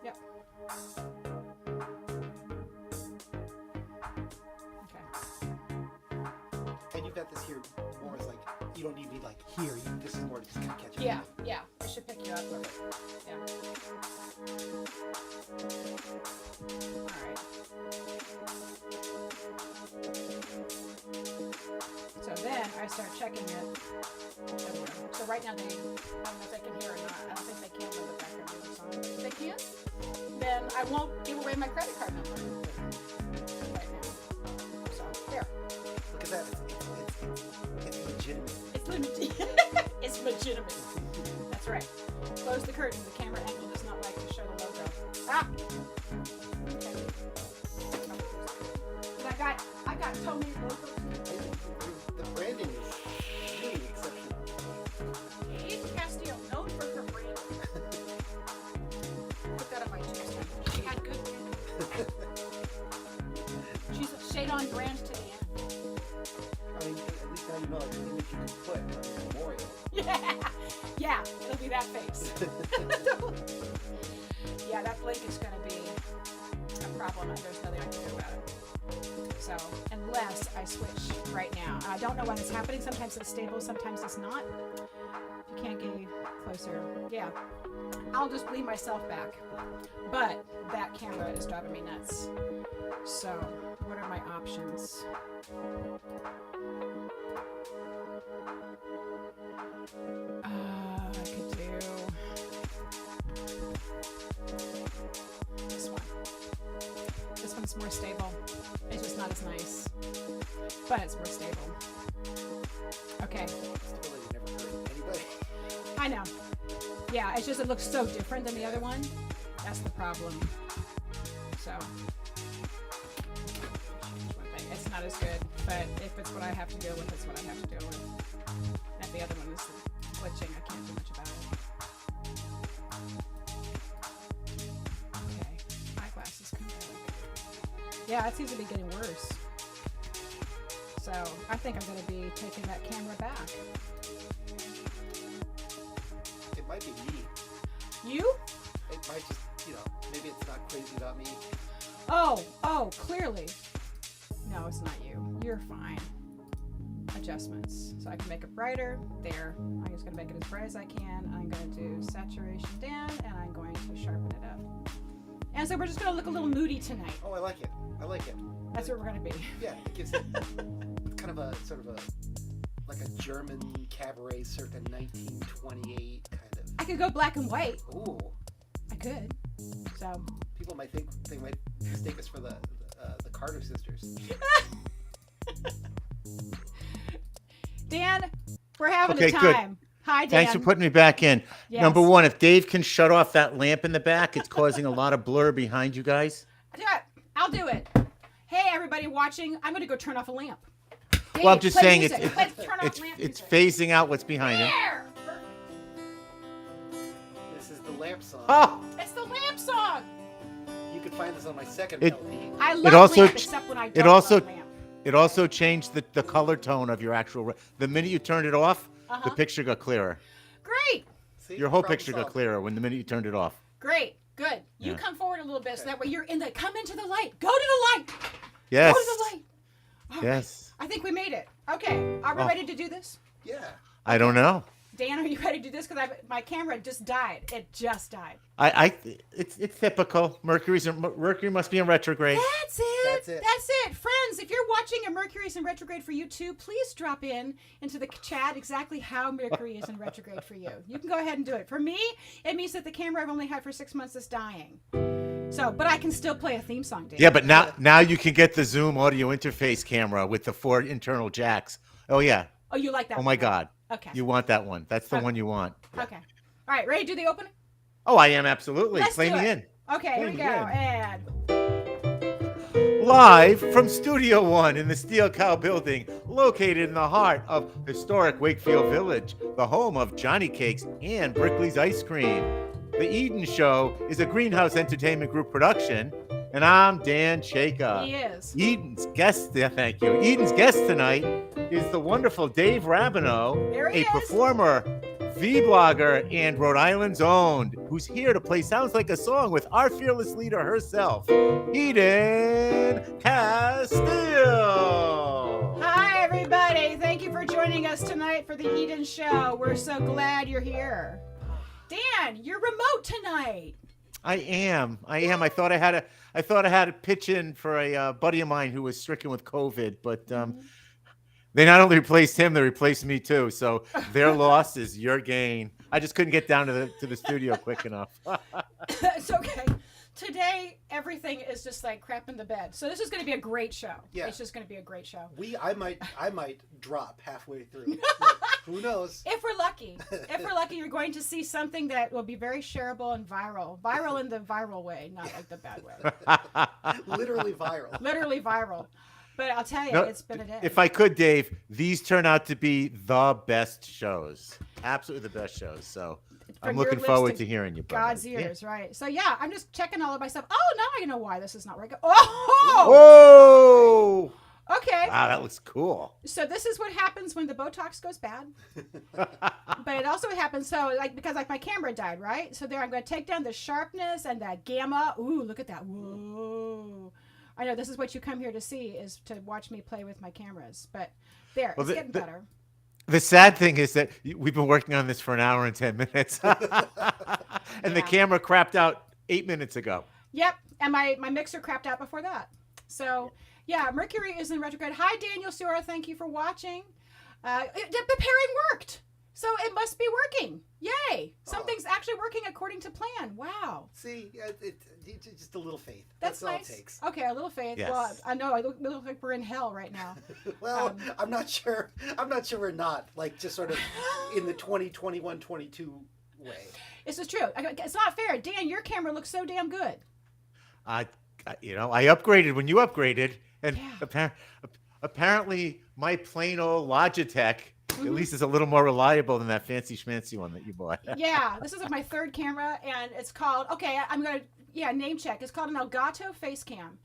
Yep. Okay. And you've got this here more as like, you don't need me like here. This is more to just kind of catch up. Yeah, yeah. I should pick you up. Yeah. All right. So then I start checking it. So right now I don't know if they can hear or not. I don't think they can with the background music song. If they can, then I won't give away my credit card number right now. So there. Look at that. It's legitimate. It's legitimate. It's legitimate. That's right. Close the curtain. The camera angle does not like to show the logo. Ah. Okay. I got so many logos. The branding is really exceptional. Eve Castillo, known for her brand. Put that on my tombstone. She had good brand. She's a shade on brand to the end. I mean, at least now you know like the image you can put on the memorial. Yeah, yeah, it'll be that face. Yeah, that blink is going to be a problem, and there's nothing I can do about it. So, unless I switch right now. I don't know when it's happening. Sometimes it's stable, sometimes it's not. You can't get any closer. Yeah, I'll just lean myself back. But that camera is driving me nuts. So, what are my options? I could do this one. This one's more stable. It's just not as nice, but it's more stable. Okay. Stability never hurt anybody. I know. Yeah, it's just it looks so different than the other one. That's the problem. So it's not as good, but if it's what I have to deal with, it's what I have to deal with. And the other one is glitching. I can't do much about it. Okay, eyeglasses come back. Yeah, it seems to be getting worse. So I think I'm going to be taking that camera back. It might be me. You? It might just, maybe it's not crazy about me. Oh, clearly. No, it's not you. You're fine. Adjustments. So I can make it brighter. There. I'm just going to make it as bright as I can. I'm going to do saturation down, and I'm going to sharpen it up. And so we're just going to look a little moody tonight. Oh, I like it. That's what we're going to be. Yeah, it gives it kind of a sort of like a German cabaret circa 1928 kind of. I could go black and white. Ooh. I could. So. People might think they might mistake us for the Carter sisters. Dan, we're having a time. Good. Hi, Dan. Thanks for putting me back in. Yes. Number one, if Dave can shut off that lamp in the back, it's causing a lot of blur behind you guys. I'll do it. Hey, everybody watching, I'm going to go turn off a lamp. Dave, Well, I'm just saying it's phasing out what's behind him. There! This is the lamp song. Oh! It's the lamp song. You can find this on my second It- LP. I love lamp, except when I don't love lamp. It also changed the color tone of your actual. The minute you turned it off, the picture got clearer. Great. See? Your whole Problem picture solved. got clearer when the minute you turned it off. Great. Good. You Yeah. come forward a little bit so that way you're in the. Come into the light. Go to the light. Yes. Go to the light. All Yes. right. I think we made it. Okay. Are we ready to do this? Yeah. I don't know. Dan, are you ready to do this? Because my camera just died. It just died. It's typical. Mercury must be in retrograde. That's it. That's it. That's it. Friends, if you're watching and Mercury is in retrograde for you too, please drop into the chat exactly how Mercury is in retrograde for you. You can go ahead and do it. For me, it means that the camera I've only had for 6 months is dying. So, but I can still play a theme song, Dan. Yeah, but now you can get the Zoom audio interface camera with the 4 internal jacks. Oh yeah. Oh, you like that? Oh my God. Okay. You want that one? That's the one you want. Okay. All right. Ready to do the opening? Oh, I am absolutely. Let's Play do me it. in. Okay. Here we go. And Live from Studio One in the Steel Cow Building, located in the heart of historic Wakefield Village, the home of Johnny Cakes and Brickley's Ice Cream. The Eden Show is a Greenhouse Entertainment Group production, and I'm Dan Chaika. he is. Eden's guest tonight is the wonderful Dave Rabinow, There he a is. performer the blogger and Rhode Island's own, who's here to play Sounds Like a Song with our fearless leader herself, Eden Castillo. Hi, everybody. Thank you for joining us tonight for the Eden Show. We're so glad you're here. Dan, you're remote tonight. I am. I thought I had to pitch in for a buddy of mine who was stricken with COVID, but they not only replaced him, they replaced me too. So their loss is your gain. I just couldn't get down to the studio quick enough. It's okay. Today, everything is just like crap in the bed. So this is going to be a great show. Yeah. It's just going to be a great show. I might drop halfway through. Who knows? If we're lucky, you're going to see something that will be very shareable and viral. Viral in the viral way, not like the bad way. Literally viral. Literally viral. But I'll tell you, No, it's been a day. If I could, Dave, these turn out to be the best shows. Absolutely the best shows. So I'm your looking lips forward to to hearing you. brother. God's Yeah. ears, right? So yeah, I'm just checking all of my stuff. Oh, now I know why this is not working. Oh! Whoa! Okay. Wow, that looks cool. So this is what happens when the Botox goes bad. But it also happens because my camera died, right? So there I'm going to take down the sharpness and that gamma. Ooh, look at that. Whoa. I know this is what you come here to see, is to watch me play with my cameras. But there, it's getting better. The sad thing is that we've been working on this for an hour and 10 minutes. And the camera crapped out 8 minutes ago. Yep. And my mixer crapped out before that. So yeah, Mercury is in retrograde. Hi, Daniel Sura. Thank you for watching. The pairing worked. So it must be working. Yay. Something's actually working according to plan. Wow. See, it's just a little faith. That's all nice. it takes. Okay, a little faith. Yes. Well, I know I look like we're in hell right now. Well, I'm not sure we're not, like, just sort of in the 2021-22 way. This is true. It's not fair. Dan, your camera looks so damn good. I upgraded when you upgraded, and Yeah. apparently my plain old Logitech at least is a little more reliable than that fancy schmancy one that you bought. Yeah, this is my third camera, and it's called, I'm going to, name check. It's called an Elgato Face Cam.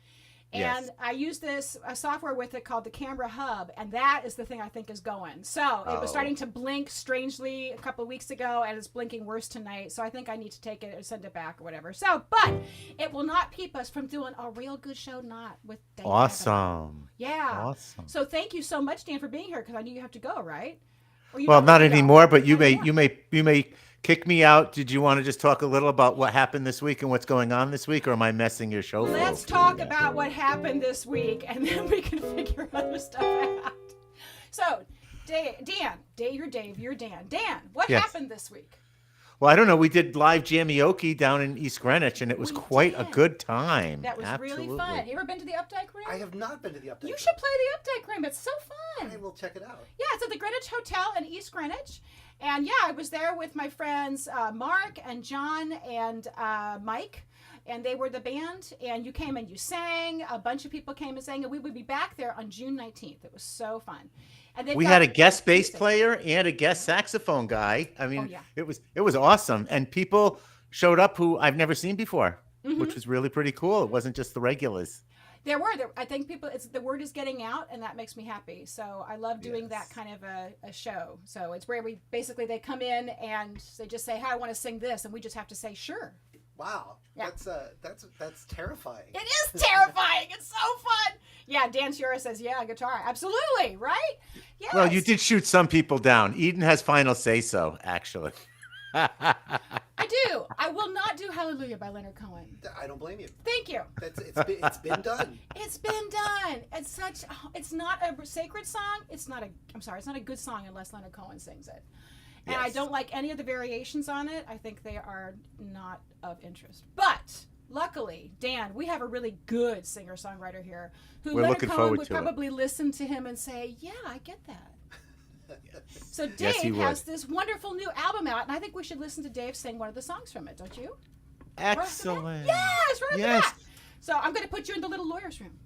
And Yes. I use this software with it called the Camera Hub, and that is the thing I think is going. So it was starting to blink strangely a couple of weeks ago, and it's blinking worse tonight. So I think I need to take it or send it back or whatever. So, but it will not keep us from doing a real good show, not with Dan. Awesome. Yeah. Awesome. So thank you so much, Dan, for being here, because I knew you have to go, right? Or you Well, don't not have to go. anymore, but you Not anymore. may kick me out. Did you want to just talk a little about what happened this week and what's going on this week, or am I messing your show? Let's talk about what happened this week, and then we can figure other stuff out. So, Dan, you're Dave, you're Dan. Dan, what Yes. happened this week? Well, I don't know. We did live Jamioke down in East Greenwich, and it was We quite a did. good time. That was really fun. You ever been to the Updike Room? I have not been to the update. You should play the Updike Room. It's so fun. I will check it out. Yeah, it's at the Greenwich Hotel in East Greenwich. And yeah, I was there with my friends Mark and John and Mike. And they were the band. And you came and you sang. A bunch of people came and sang. And we would be back there on June 19th. It was so fun. And We had a guest bass player and a guest saxophone guy. I mean, yeah. it was awesome. And people showed up who I've never seen before, which was really pretty cool. It wasn't just the regulars. I think people, the word is getting out, and that makes me happy. So I love doing that kind of a show. So it's where they come in and they just say, "Hey, I want to sing this," and we just have to say, "Sure." Wow. Yeah. That's terrifying. It is terrifying. It's so fun. Yeah, Dan Shura says, "Yeah, guitar, absolutely, right?" Yes. Well, you did shoot some people down. Eden has final say so, actually. I do. I will not do "Hallelujah" by Leonard Cohen. I don't blame you. Thank you. It's been done. It's been done. It's not a sacred song. It's not a good song unless Leonard Cohen sings it. And I Yes. don't like any of the variations on it. I think they are not of interest. But luckily, Dan, we have a really good singer-songwriter here who We're Leonard looking Cohen forward would to it. probably listen to him and say, "Yeah, I get that." So Yes, he Dave would. has this wonderful new album out, and I think we should listen to Dave sing one of the songs from it, don't you? Excellent. Yes, right off the Yes. bat. So I'm going to put you in the little lawyer's room.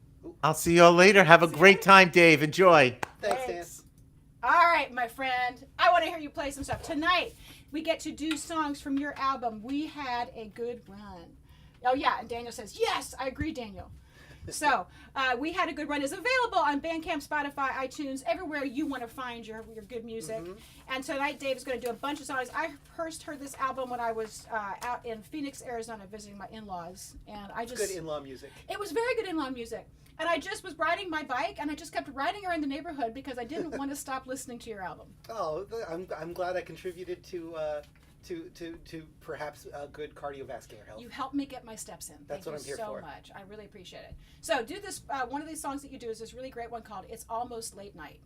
I'll see y'all later. Have a great time, Dave. Enjoy. Thanks, Dan. Thanks. All right, my friend. I want to hear you play some stuff. Tonight, we get to do songs from your album. We had a good run. Oh, yeah. And Daniel says, yes, I agree, Daniel. So we had a good run. Is available on Bandcamp, Spotify, iTunes, everywhere you want to find your good music. And tonight Dave is going to do a bunch of songs. I first heard this album when I was out in Phoenix, Arizona, visiting my in-laws, and I just good in-law music. It was very good in-law music. And I just was riding my bike, and I just kept riding around the neighborhood because I didn't want to stop listening to your album. Oh, I'm glad I contributed to perhaps good cardiovascular health. You helped me get my steps in. That's what I'm here for. Thank you so much. I really appreciate it. So do this. One of these songs that you do is this really great one called "It's Almost Late Night."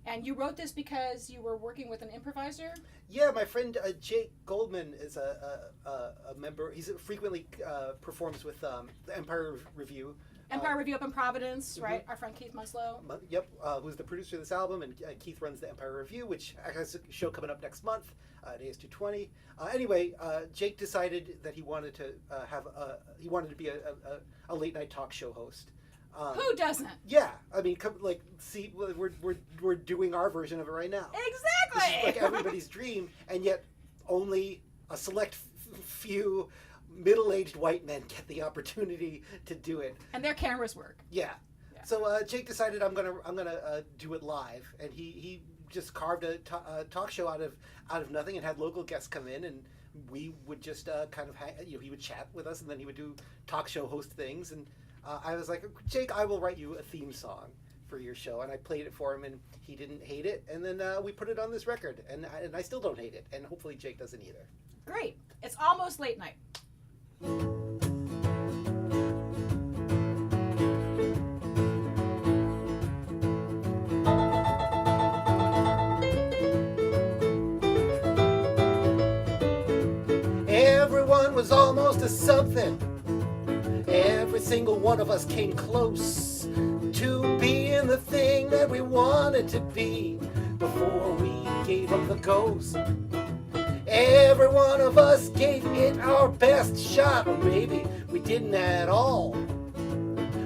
And you wrote this because you were working with an improviser? Yeah, my friend Jake Goldman is a member. He frequently performs with the Empire Review. Empire Review up in Providence, right? Our friend Keith Muslow. Yep, who's the producer of this album, and Keith runs the Empire Review, which has a show coming up next month at AS220. Anyway, Jake decided that he wanted to be a late night talk show host. Who doesn't? Yeah, I mean, see, we're doing our version of it right now. Exactly. This is like everybody's dream, and yet only a select few middle-aged white men get the opportunity to do it. And their cameras work. Yeah. So Jake decided I'm gonna do it live, and he just carved a talk show out of nothing, and had local guests come in, and we would just kind of he would chat with us, and then he would do talk show host things, and I was like, Jake, I will write you a theme song for your show, and I played it for him, and he didn't hate it, and then we put it on this record, and I still don't hate it, and hopefully Jake doesn't either. Great. It's Almost Late Night. Everyone was almost a something. Every single one of us came close to being the thing that we wanted to be before we gave up the ghost. Every one of us gave it our best shot, or maybe we didn't at all.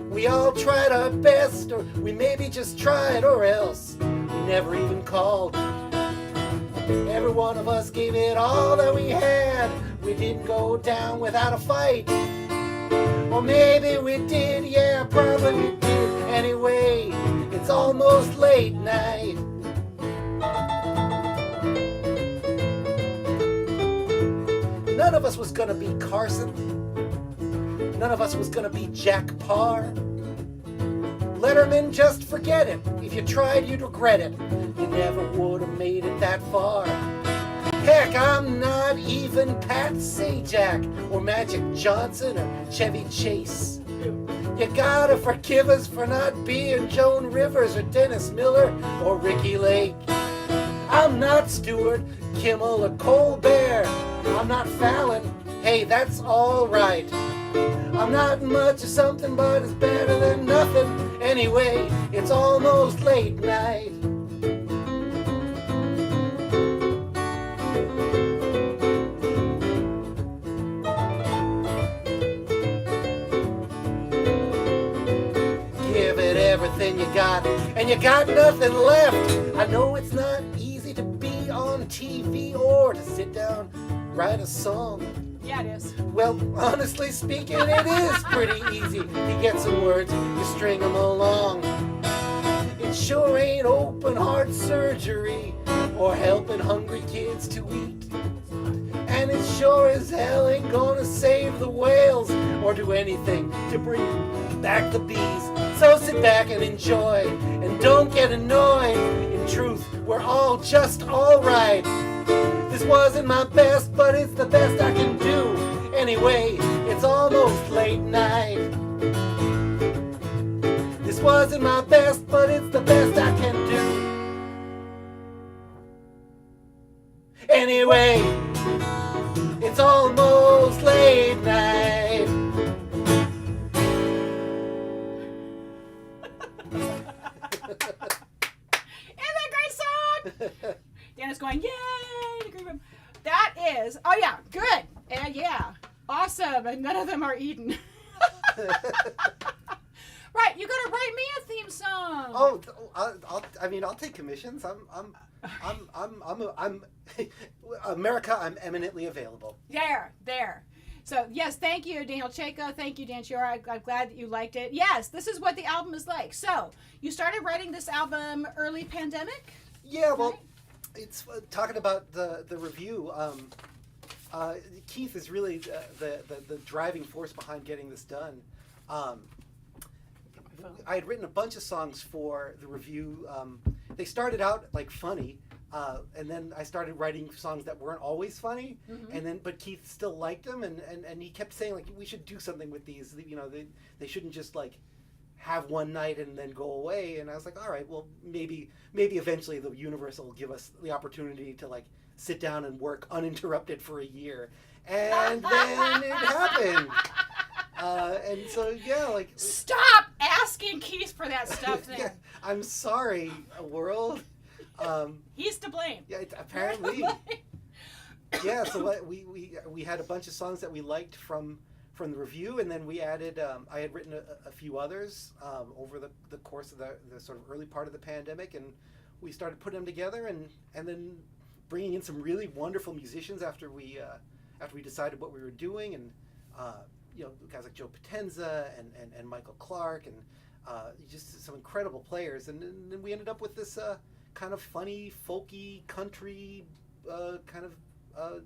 We all tried our best, or we maybe just tried, or else we never even called. Every one of us gave it all that we had. We didn't go down without a fight. Or maybe we did, yeah, probably we did. Anyway, it's almost late night. None of us was gonna be Carson. None of us was gonna be Jack Parr. Letterman, just forget it. If you tried, you'd regret it. You never would have made it that far. Heck, I'm not even Pat Sajak or Magic Johnson or Chevy Chase. You gotta forgive us for not being Joan Rivers or Dennis Miller or Ricky Lake. I'm not Stewart, Kimmel, or Colbert. I'm not Fallon. Hey, that's all right. I'm not much of something, but it's better than nothing. Anyway, it's almost late night. Give it everything you got, and you got nothing left. I know it's not easy to be on TV or to sit down, write a song. Yeah, it is. Well, honestly speaking, it is pretty easy. You get some words, you string them along. It sure ain't open heart surgery or helping hungry kids to eat. And it sure as hell ain't gonna save the whales or do anything to bring back the bees. So sit back and enjoy, and don't get annoyed. In truth, we're all just alright. This wasn't my best, but it's the best I can do. Anyway, it's almost late night. This wasn't my best, but it's the best I can do. Anyway, it's almost late night. Isn't that a great song? Dan is going, yay, the green room. That is, oh yeah, good. And yeah, awesome. And none of them are Eden. Right, you gotta write me a theme song. Oh, I'll take commissions. I'm America. I'm eminently available. There. So, yes, thank you, Daniel Chaika. Thank you, Dan Chaika. I'm glad that you liked it. Yes, this is what the album is like. So, you started writing this album early pandemic? Yeah, well, Right. it's talking about the review. Keith is really the driving force behind getting this done. I had written a bunch of songs for the review. They started out like funny, and then I started writing songs that weren't always funny. But Keith still liked them, and he kept saying like we should do something with these. You know, they shouldn't just like have one night and then go away. And I was like, all right, well maybe eventually the universe will give us the opportunity to like sit down and work uninterrupted for a year, and then it happened. And so yeah, like Stop asking Keith for that stuff then. yeah, I'm sorry, world. He's to blame. Yeah, apparently. Yeah, so we had a bunch of songs that we liked from the review, and then we added. I had written a few others over the course of the sort of early part of the pandemic, and we started putting them together, and then bringing in some really wonderful musicians after we decided what we were doing, and guys like Joe Potenza and Michael Clark, and just some incredible players, and then we ended up with this kind of funny, folky, country, kind of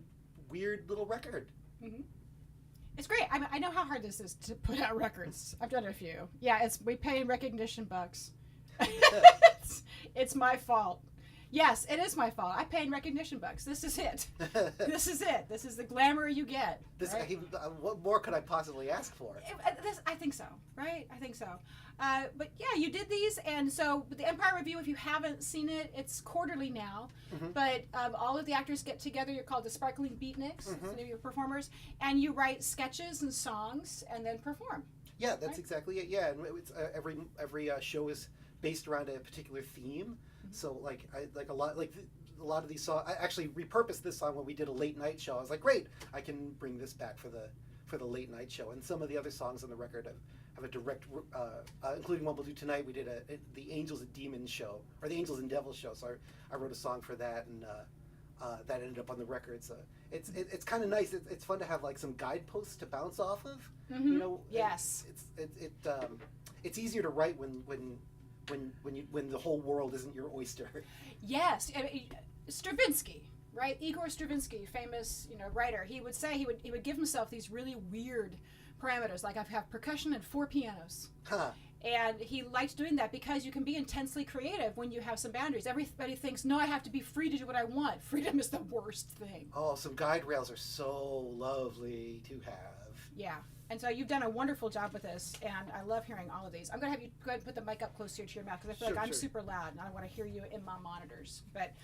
weird little record. Mm-hmm. It's great. I know how hard this is to put out records. I've done a few. Yeah, we pay recognition bucks. It's my fault. Yes, it is my fault. I pay in recognition bucks. This is it. This is it. This is the glamour you get. Right? What more could I possibly ask for? I think so, right? I think so. But yeah, you did these, and so the Empire Review, if you haven't seen it, it's quarterly now. But all of the actors get together. You're called the Sparkling Beatniks, your performers, and you write sketches and songs, and then perform. Yeah, that's exactly it. Yeah, and it's, every show is based around a particular theme. So a lot of these songs. I actually repurposed this song when we did a late night show. I was like, great, I can bring this back for the late night show. And some of the other songs on the record have a direct, including one we'll do tonight. We did the Angels and Demons show, or the Angels and Devils show. So I wrote a song for that, and that ended up on the record. So it's kind of nice. It's fun to have like some guideposts to bounce off of. You know. Yes. It's easier to write when the whole world isn't your oyster. Yes, Stravinsky, right? Igor Stravinsky, famous writer. He would say he would give himself these really weird parameters, like I have percussion and 4 pianos. And he liked doing that because you can be intensely creative when you have some boundaries. Everybody thinks, no, I have to be free to do what I want. Freedom is the worst thing. Oh, some guide rails are so lovely to have. Yeah. And so you've done a wonderful job with this, and I love hearing all of these. I'm going to have you go ahead and put the mic up closer to your mouth, because I feel like I'm super loud, and I want to hear you in my monitors. But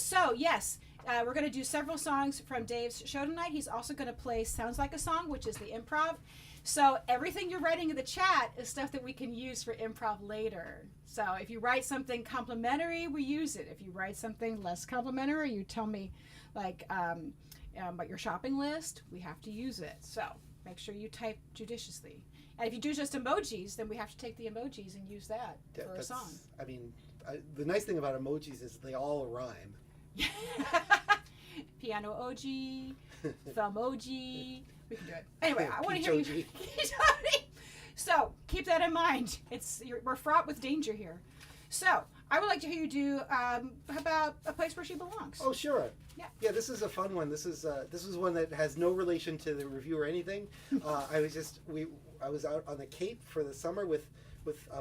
so, yes, we're going to do several songs from Dave's show tonight. He's also going to play Sounds Like a Song, which is the improv. So everything you're writing in the chat is stuff that we can use for improv later. So if you write something complimentary, we use it. If you write something less complimentary, you tell me, like, about your shopping list, we have to use it. So make sure you type judiciously. And if you do just emojis, then we have to take the emojis and use that for a song. I mean, the nice thing about emojis is they all rhyme. Piano OG, thumb OG. We can do it. Anyway, I want to hear you. So keep that in mind. We're fraught with danger here. So I would like to hear you do about A Place Where She Belongs. Oh, sure. Yeah. Yeah, this is a fun one. This is one that has no relation to the review or anything. I was out on the Cape for the summer with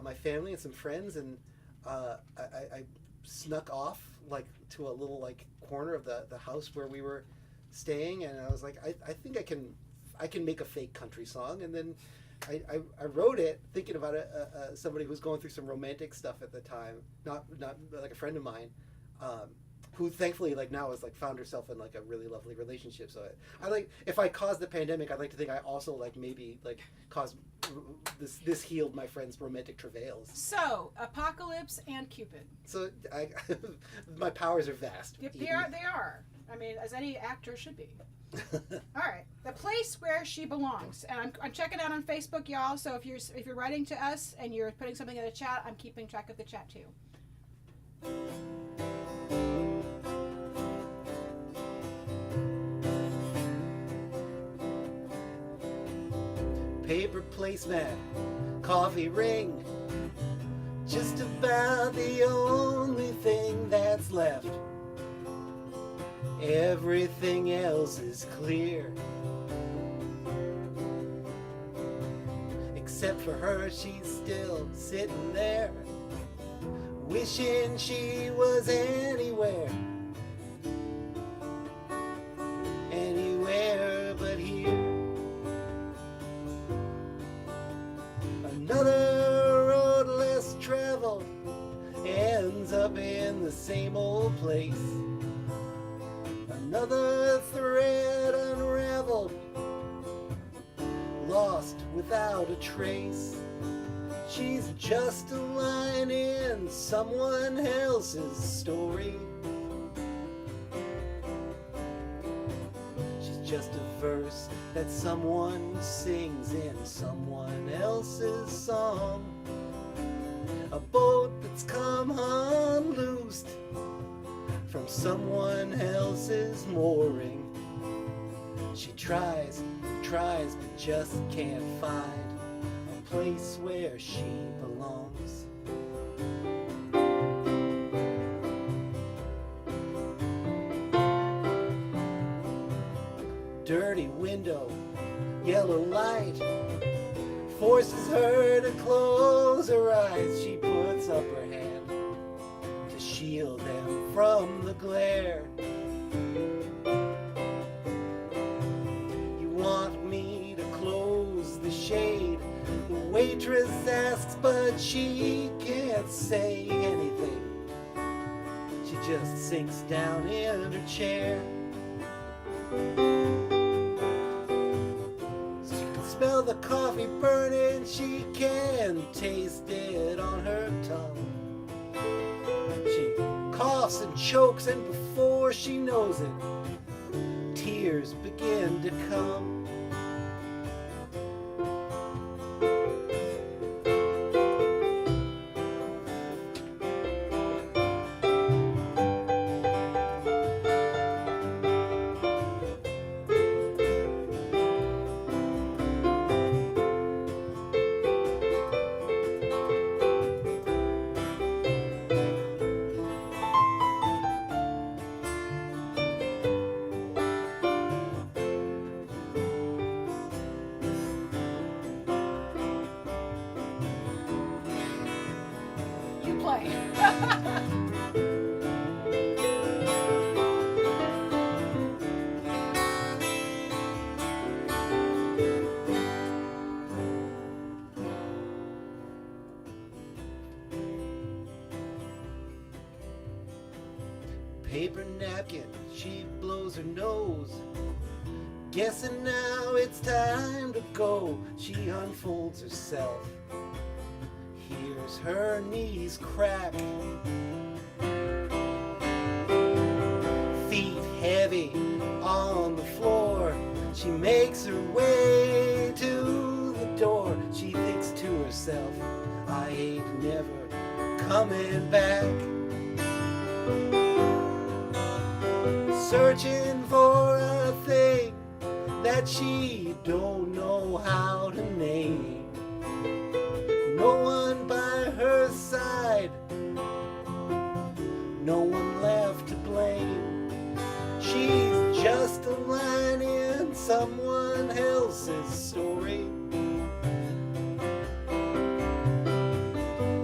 my family and some friends, and I snuck off like to a little like corner of the house where we were staying, and I was like, I think I can make a fake country song, and then I wrote it thinking about somebody who was going through some romantic stuff at the time, not like a friend of mine, who thankfully like now has like found herself in like a really lovely relationship. So I like, if I caused the pandemic, I'd like to think I also like maybe like caused this healed my friend's romantic travails. So Apocalypse and Cupid. So my powers are vast. They are. I mean, as any actor should be. All right, The Place Where She Belongs, and I'm checking out on Facebook, y'all. So if you're writing to us and you're putting something in the chat, I'm keeping track of the chat too. paper placemat, coffee ring, just about the only thing that's left. Everything else is clear. Except for her, she's still sitting there, wishing she was anywhere. Anywhere but here. Another road less traveled ends up in the same old place. Another thread unraveled, lost without a trace. She's just a line in someone else's story. She's just a verse that someone sings in someone else's song. A boat that's come unloosed from someone else's mooring. She tries, but just can't find a place where she belongs. Dirty window, yellow light, forces her to close her eyes. She puts up her hand to shield them from the glare. You want me to close the shade? The waitress asks, but she can't say anything. She just sinks down in her chair. She can smell the coffee burning, she can taste it on her tongue. She coughs and chokes, and before she knows it, tears begin to come. Paper napkin, she blows her nose, guessing now it's time to go. She unfolds herself, hears her knees crack, feet heavy on the floor. She makes her way to the door. She thinks to herself, I ain't never coming back. Searching for a thing that she don't know how to name. No one by her side, no one left to blame. She's just a line in someone else's story.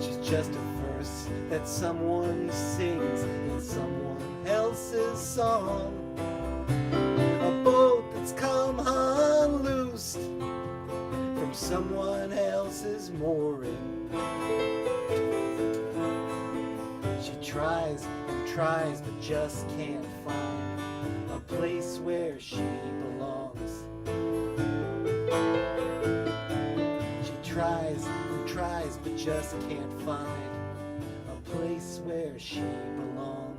She's just a verse that someone sings in someone else's song. A boat that's come unloosed from someone else's mooring. She tries and tries but just can't find a place where she belongs. She tries and tries but just can't find a place where she belongs.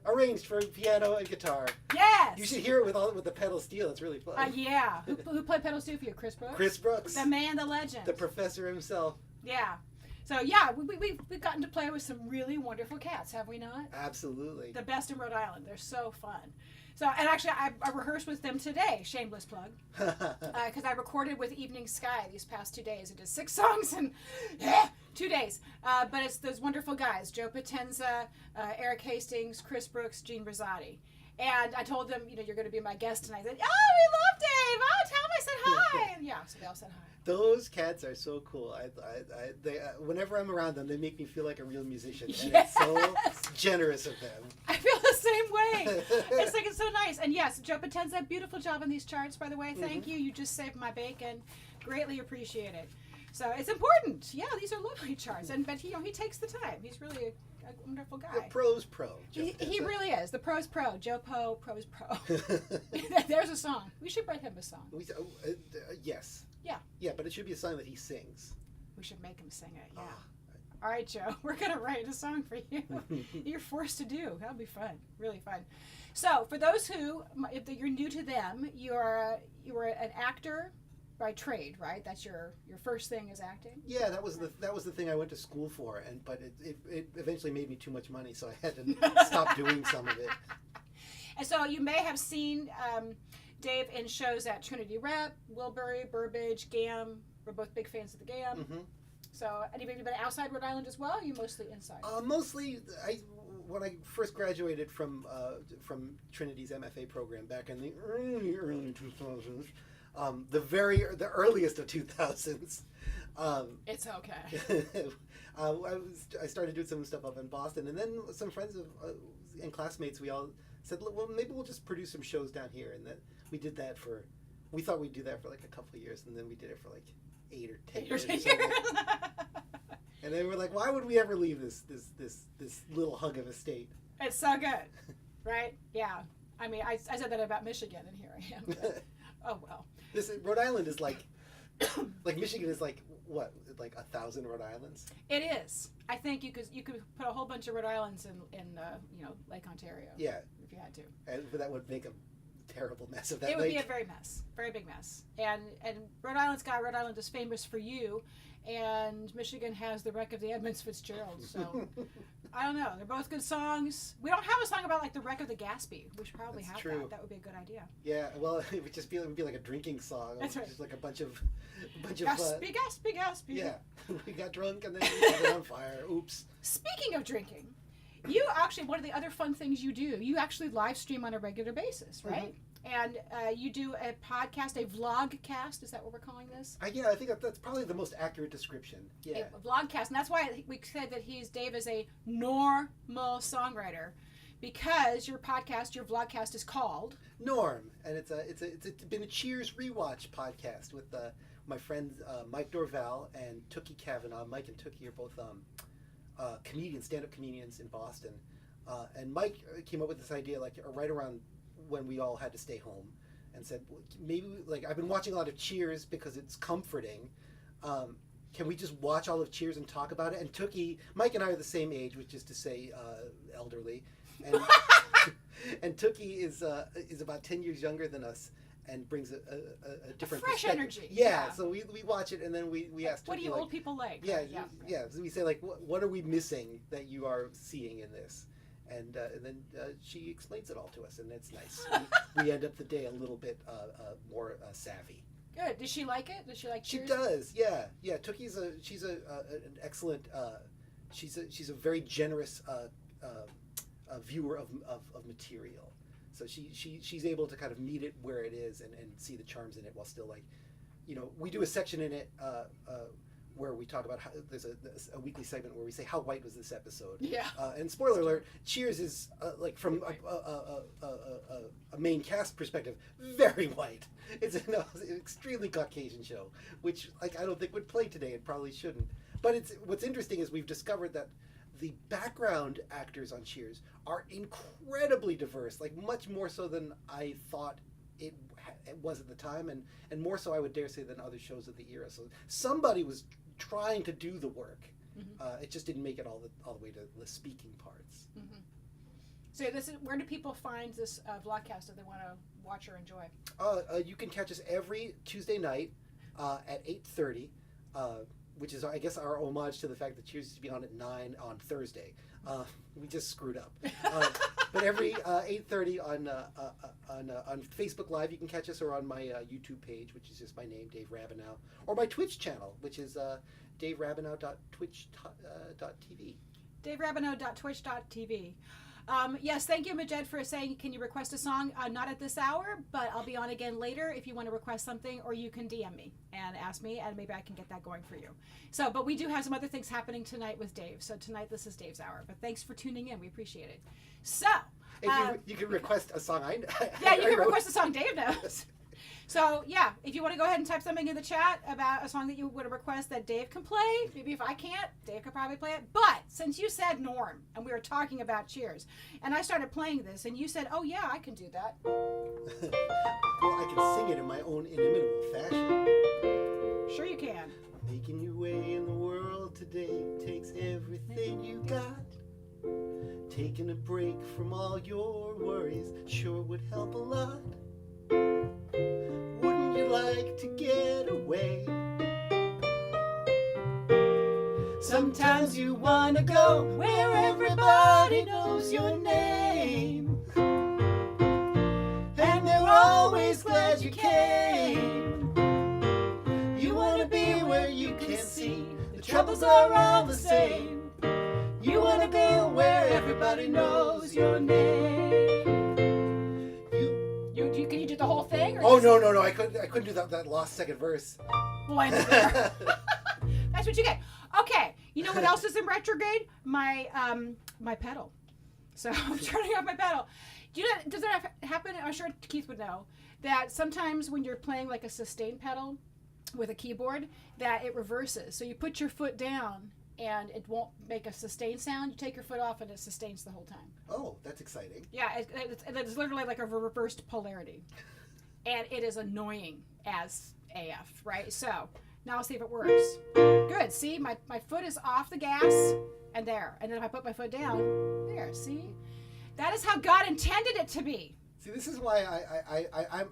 Arranged for piano and guitar. Yes. You should hear it with the pedal steel. It's really fun. Yeah. Who played pedal steel for you? Chris Brooks? Chris Brooks. The man, the legend. The professor himself. Yeah. So yeah, we've gotten to play with some really wonderful cats, have we not? Absolutely. The best in Rhode Island. They're so fun. So, and actually, I rehearsed with them today. Shameless plug, because I recorded with Evening Sky these past 2 days. I did 6 songs in 2 days. But it's those wonderful guys: Joe Potenza, Eric Hastings, Chris Brooks, Gene Rosati. And I told them, you're going to be my guest tonight. I said, oh, we love Dave. Oh, tell him I said hi. And yeah, so they all said hi. Those cats are so cool. They whenever I'm around them, they make me feel like a real musician, and Yes. it's so generous of them. I feel the same way. It's so nice. And yes, Joe Potenza, beautiful job on these charts, by the way. Thank you. You just saved my bacon. Greatly appreciate it. So it's important. Yeah, these are lovely charts. But he takes the time. He's really a wonderful guy. The pro's pro. He really is. The pro's pro. Joe Poe, pro's pro. There's a song. We should write him a song. Yes. Yeah. Yeah, but it should be a song that he sings. We should make him sing it. Yeah. All right, Joe. We're gonna write a song for you. You're forced to do. That'll be fun. Really fun. So, for those who, if you're new to them, you are an actor by trade, right? That's your first thing is acting. Yeah, that was the thing I went to school for, but it eventually made me too much money, so I had to stop doing some of it. And so you may have seen Dave in shows at Trinity Rep, Wilbury, Burbage, Gamm. We're both big fans of the Gamm. Mm-hmm. So anybody outside Rhode Island as well? Or are you mostly inside? Mostly, when I first graduated from Trinity's MFA program back in the early 2000s. The earliest of 2000s. It's okay. I started doing some stuff up in Boston, and then some friends and classmates, we all said, well, maybe we'll just produce some shows down here, and then we did that we thought we'd do that for like a couple of years, and then we did it for like 8 or 10 years. And then we're like, why would we ever leave this little hug of a state? It's so good, right? Yeah. I mean, I said that about Michigan, and here I am. But, oh well. Rhode Island is like Michigan is like what, like 1,000 Rhode Islands? It is. I think you could put a whole bunch of Rhode Islands in Lake Ontario. Yeah. If you had to. And that would make a terrible mess of that. It would be a very big mess. And Rhode Island is famous for you, and Michigan has the wreck of the Edmunds Fitzgerald. So I don't know. They're both good songs. We don't have a song about like the wreck of the Gaspee. We should probably have that. That would be a good idea. Yeah. Well, it would be like a drinking song. That's right. Just like a bunch of Gaspee, Gaspee, Gaspee. Yeah. We got drunk and then we got it on fire. Oops. Speaking of drinking, you actually, one of the other fun things you do, you actually live stream on a regular basis, right? Mm-hmm. And you do a podcast, a vlogcast. Is that what we're calling this? Yeah, I think that's probably the most accurate description. Yeah, a vlogcast, and that's why we said that Dave is a normal songwriter, because your vlogcast is called Norm, and it's been a Cheers rewatch podcast with my friends Mike Dorval and Tookie Kavanaugh. Mike and Tookie are both stand-up comedians in Boston, and Mike came up with this idea like right around when we all had to stay home, and said, maybe, like, I've been watching a lot of Cheers because it's comforting. Can we just watch all of Cheers and talk about it? And Tookie, Mike and I are the same age, which is to say elderly, and and Tookie is about 10 years younger than us and brings a different fresh energy. Yeah, so we watch it, and then we ask Tookie, what do you old people like? Yeah. So we say, like, what are we missing that you are seeing in this? And then she explains it all to us, and it's nice. We end up the day a little bit more savvy. Good. Does she like it? Does she like Cheers? She does. Yeah. Tookie's an excellent. She's a very generous viewer of material. So she's able to kind of meet it where it is and see the charms in it while still, like, we do a section in it where we talk about how there's a weekly segment where we say, how white was this episode? Yeah. And spoiler alert, Cheers is like from a main cast perspective, very white. It's an extremely Caucasian show, which, like, I don't think would play today. It probably shouldn't. But what's interesting is we've discovered that the background actors on Cheers are incredibly diverse, like much more so than I thought it was at the time, and more so, I would dare say, than other shows of the era. So somebody was trying to do the work. Mm-hmm. It just didn't make it all the way to the speaking parts. Mm-hmm. So where do people find this vlogcast if they want to watch or enjoy? You can catch us every Tuesday night at 8:30. which is, I guess, our homage to the fact that Cheers used to be on at 9 on Thursday. We just screwed up. But every 8:30 on Facebook Live, you can catch us, or on my YouTube page, which is just my name, Dave Rabinow, or my Twitch channel, which is daverabinow.twitch.tv. daverabinow.twitch.tv. Yes, thank you, Majed, for saying, can you request a song? Not at this hour, but I'll be on again later if you want to request something, or you can DM me and ask me, and maybe I can get that going for you. So, but we do have some other things happening tonight with Dave. So tonight, this is Dave's hour. But thanks for tuning in. We appreciate it. So, you can request a song. Yeah, you can request a song Dave knows. So, yeah, if you want to go ahead and type something in the chat about a song that you would request that Dave can play, maybe if I can't, Dave could probably play it. But since you said Norm, and we were talking about Cheers, and I started playing this, and you said, oh, yeah, I can do that. Well, I can sing it in my own inimitable fashion. Sure you can. Making your way in the world today takes everything you got. Taking a break from all your worries sure would help a lot. Wouldn't you like to get away? Sometimes you wanna go where everybody knows your name, and they're always glad you came. You wanna be where you can see the troubles are all the same. You wanna be where everybody knows your name. Can you do the whole thing? Or Oh, no, I couldn't do that lost second verse. Well, I know there. That's what you get. Okay, you know what else is in retrograde? My pedal. So I'm turning off my pedal. Does that happen? I'm sure Keith would know that sometimes when you're playing like a sustain pedal with a keyboard, that it reverses. So you put your foot down and it won't make a sustain sound. You take your foot off and it sustains the whole time. Oh, that's exciting. Yeah, it's literally like a reversed polarity. And it is annoying as AF, right? So now I'll see if it works. Good, see, my foot is off the gas, and there. And then if I put my foot down, there, see? That is how God intended it to be. See, this is why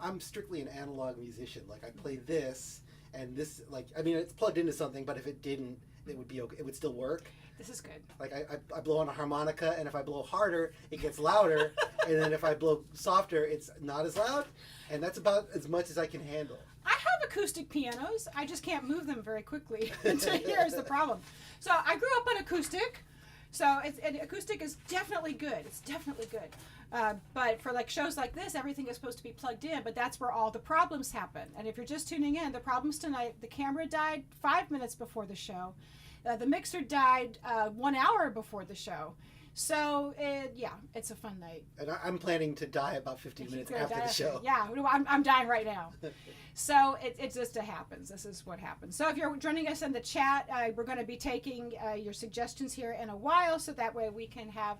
I'm strictly an analog musician. Like, I play this, and this, like, I mean, it's plugged into something, but if it didn't, it would be okay. It would still work. This is good. Like, I blow on a harmonica, and if I blow harder, it gets louder, and then if I blow softer, it's not as loud, and that's about as much as I can handle. I have acoustic pianos. I just can't move them very quickly. So here's the problem. So I grew up on acoustic. So and acoustic is definitely good. It's definitely good. But for like shows like this, everything is supposed to be plugged in, but that's where all the problems happen. And if you're just tuning in, the problems tonight, the camera died 5 minutes before the show. The mixer died 1 hour before the show. So, it's a fun night. And I'm planning to die about 15 minutes after the show. Yeah, I'm dying right now. So it just happens. This is what happens. So if you're joining us in the chat, we're going to be taking your suggestions here in a while, so that way we can have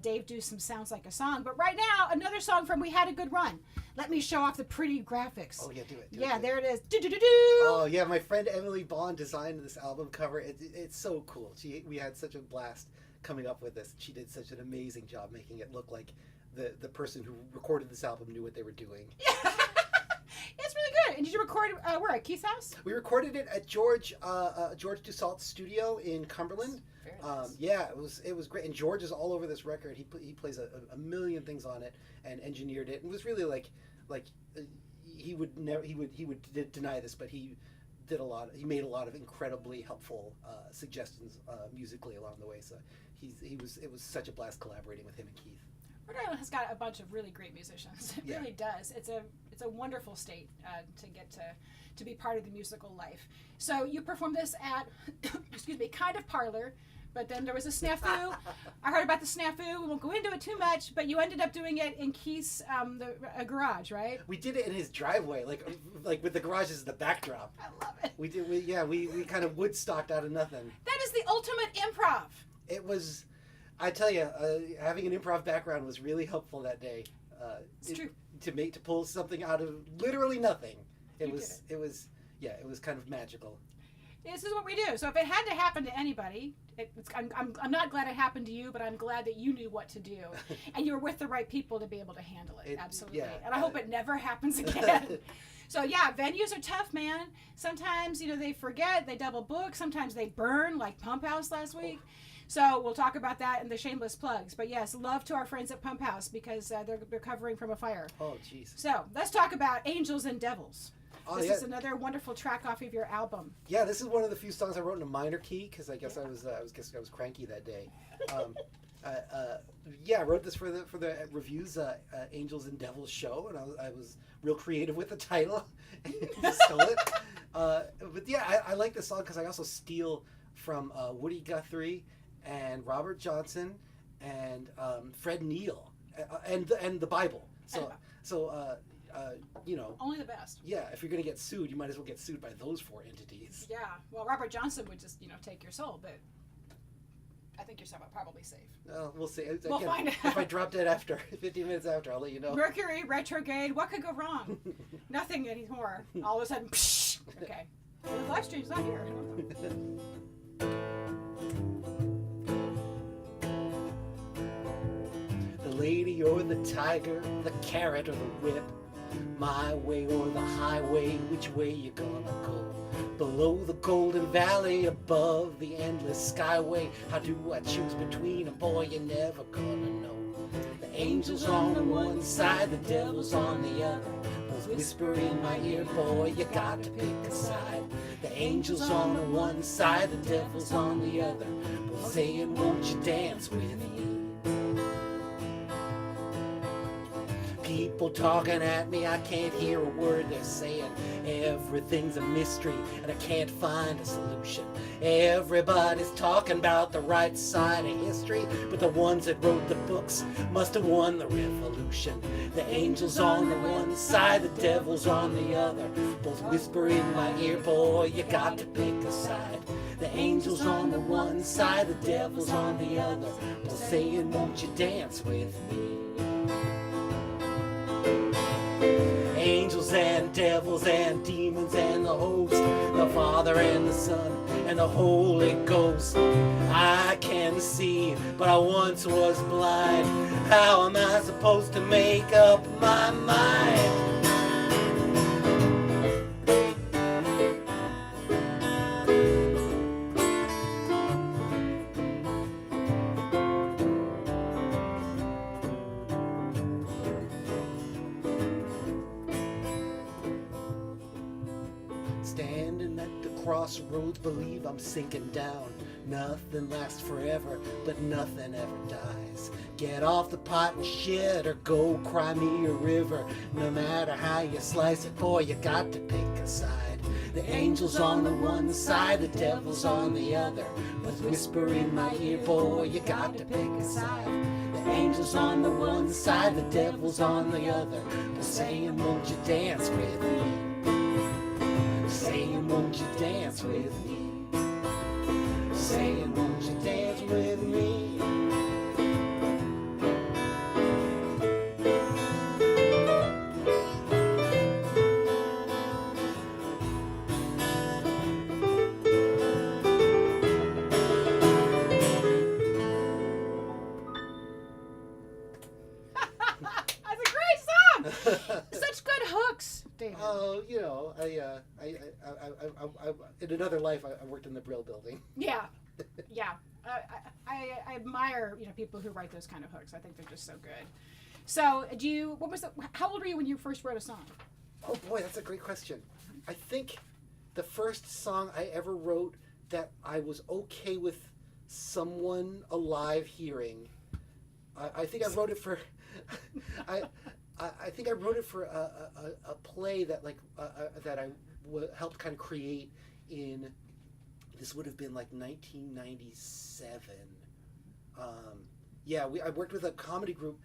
Dave do some Sounds Like a Song. But right now, another song from We Had a Good Run. Let me show off the pretty graphics. Oh, yeah, do it. There it is. Do-do-do-do. Oh, yeah, my friend Emily Bond designed this album cover. It's so cool. We had such a blast coming up with this. She did such an amazing job making it look like the person who recorded this album knew what they were doing. Yeah. It's really good. And did you record where, at Keith's house? We recorded it at George Dussault's studio in Cumberland. Very nice. Yeah, it was great. And George is all over this record. He plays a million things on it and engineered it. And it was really like he would deny this, but he made a lot of incredibly helpful suggestions musically along the way. So it was such a blast collaborating with him and Keith. Rhode Island has got a bunch of really great musicians. It really does. It's a wonderful state to get to be part of the musical life. So you performed this at Kind of Parlor, but then there was a snafu. I heard about the snafu. We won't go into it too much, but you ended up doing it in Keith's garage, right? We did it in his driveway, like with the garage as the backdrop. I love it. We kind of woodstocked out of nothing. That is the ultimate improv. It was, I tell you, having an improv background was really helpful that day. It's true. To pull something out of literally nothing. It was kind of magical. This is what we do. So if it had to happen to anybody, I'm not glad it happened to you, but I'm glad that you knew what to do, and you were with the right people to be able to handle it. Absolutely. Yeah, and I hope it never happens again. So yeah, venues are tough, man. Sometimes, they forget, they double book. Sometimes they burn, like Pump House last week. So we'll talk about that in the shameless plugs. But yes, love to our friends at Pump House because they're recovering from a fire. Oh, jeez. So let's talk about Angels and Devils. Oh, This is another wonderful track off of your album. Yeah, this is one of the few songs I wrote in a minor key because I guess I was cranky that day. I wrote this for the reviews Angels and Devils show, and I was real creative with the title. Just stole it. But yeah, I like this song because I also steal from Woody Guthrie and Robert Johnson and Fred Neil and the Bible. Only the best. Yeah, if you're going to get sued, you might as well get sued by those four entities. Yeah, well, Robert Johnson would just, take your soul, but I think you're probably safe. We'll see. We'll find out. If I drop dead after 15 minutes after, I'll let you know. Mercury retrograde. What could go wrong? Nothing anymore. All of a sudden, psh, okay. The live stream's not here. The lady or the tiger, the carrot or the whip, my way or the highway, which way you gonna go? Below the golden valley, above the endless skyway, how do I choose between a boy you're never gonna know? The angels on the one side, the devil's on the other, both whisper in my ear, boy, you got to pick a side. The angels on the one side, the devil's on the other, both saying, won't you dance with me? People talking at me, I can't hear a word they're saying. Everything's a mystery and I can't find a solution. Everybody's talking about the right side of history, but the ones that wrote the books must have won the revolution. The angels on the one side, the devil's on the other, both whisper in my ear, boy, you got to pick a side. The angels on the one side, the devil's on the other, both saying, won't you dance with me? Angels and devils and demons and the host, the Father and the Son and the Holy Ghost. I can see, but I once was blind. How am I supposed to make up my mind? Standing at the crossroads, believe I'm sinking down. Nothing lasts forever, but nothing ever dies. Get off the pot and shit, or go cry me a river. No matter how you slice it, boy, you got to pick a side. The angel's on the one side, the devil's on the other, but whisper in my ear, boy, you got to pick a side. The angel's on the one side, the devil's on the other, but saying, won't you dance with me? Saying, won't you dance with me? Saying, won't you dance with me? That's a great song. Such good hooks, David. Oh, I in another life, I worked in the Brill building. Yeah. I admire people who write those kind of hooks. I think they're just so good. So, how old were you when you first wrote a song? Oh boy, that's a great question. I think the first song I ever wrote that I was okay with someone alive hearing. I think I wrote it for. I think I wrote it for a play that that I helped kind of create in. This would have been like 1997. I worked with a comedy group,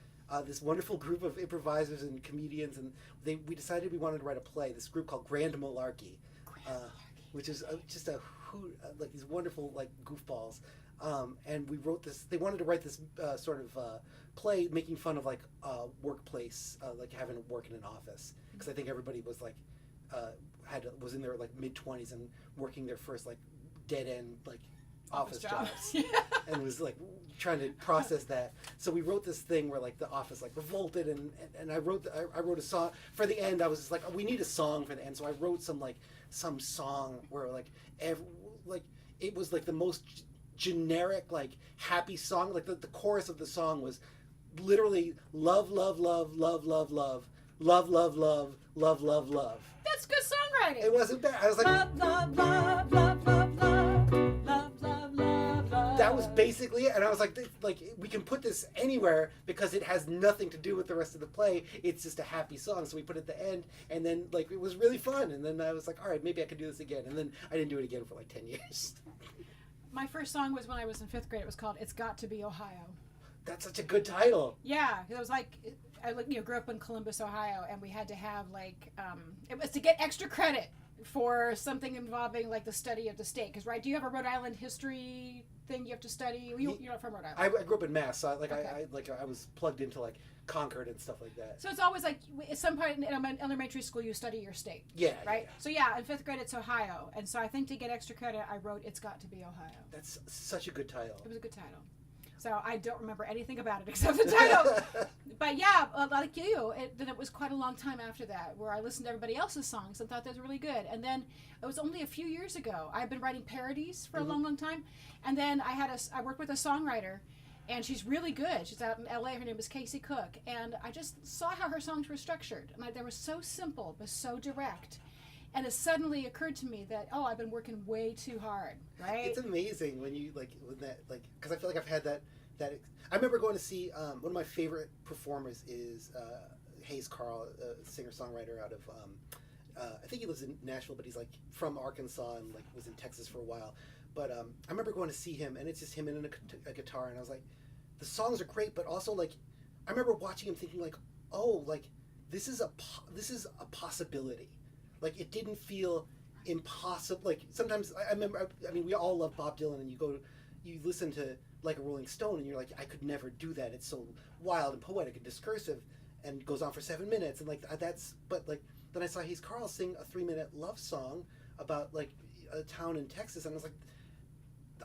this wonderful group of improvisers and comedians, and we decided we wanted to write a play. This group called Grand Malarkey, which is just a hoot, like these wonderful like goofballs. And we wrote this. They wanted to write this sort of play making fun of like workplace, like having to work in an office, because I think everybody was like was in their like mid-20s and working their first like dead end like office job. jobs, and was like trying to process that. So we wrote this thing where like the office like revolted, and I wrote a song for the end. I was just like, oh, we need a song for the end. So I wrote some song where like it was like the most generic like happy song. Like the chorus of the song was literally love, love, love, love, love, love, love, love, love, love, love, love. That's good songwriting. It wasn't bad. I was like, love, love, love, love, love, love, love, love, love, love. that was basically it. And I was like, we can put this anywhere because it has nothing to do with the rest of the play. It's just a happy song. So we put it at the end, and then like it was really fun. And then I was like, all right, maybe I could do this again. And then I didn't do it again for like 10 years. My first song was when I was in 5th grade. It was called "It's Got to Be Ohio." That's such a good title. Yeah, it was like I grew up in Columbus, Ohio, and we had to have like it was to get extra credit for something involving like the study of the state. Because right, do you have a Rhode Island history thing you have to study? You're not from Rhode Island. I grew up in Mass, so Okay. I was plugged into like Concord and stuff like that. So it's always like at some point in elementary school you study your state. Yeah. Right. Yeah. So yeah, in 5th grade it's Ohio, and so I think to get extra credit I wrote "It's Got to Be Ohio." That's such a good title. It was a good title. So I don't remember anything about it except the title. But yeah, like you, then it was quite a long time after that where I listened to everybody else's songs and thought that was really good. And then it was only a few years ago. I've been writing parodies for a long, long time. And then I worked with a songwriter, and she's really good. She's out in LA. Her name is Casey Cook. And I just saw how her songs were structured. And they were so simple, but so direct. And it suddenly occurred to me that, I've been working way too hard, right? It's amazing when you because I feel like I've had that. I remember going to see one of my favorite performers is Hayes Carl, a singer-songwriter out of I think he lives in Nashville, but he's like from Arkansas and like was in Texas for a while. But I remember going to see him, and it's just him and a guitar, and I was like, the songs are great, but also like I remember watching him thinking like, oh, like this is a possibility. Like it didn't feel impossible. Like sometimes I remember. I mean, we all love Bob Dylan, and you listen to like a Rolling Stone, and you're like, I could never do that. It's so wild and poetic and discursive, and goes on for 7 minutes, and like that's. But like then I saw Hayes Carl sing a 3-minute love song about like a town in Texas, and I was like,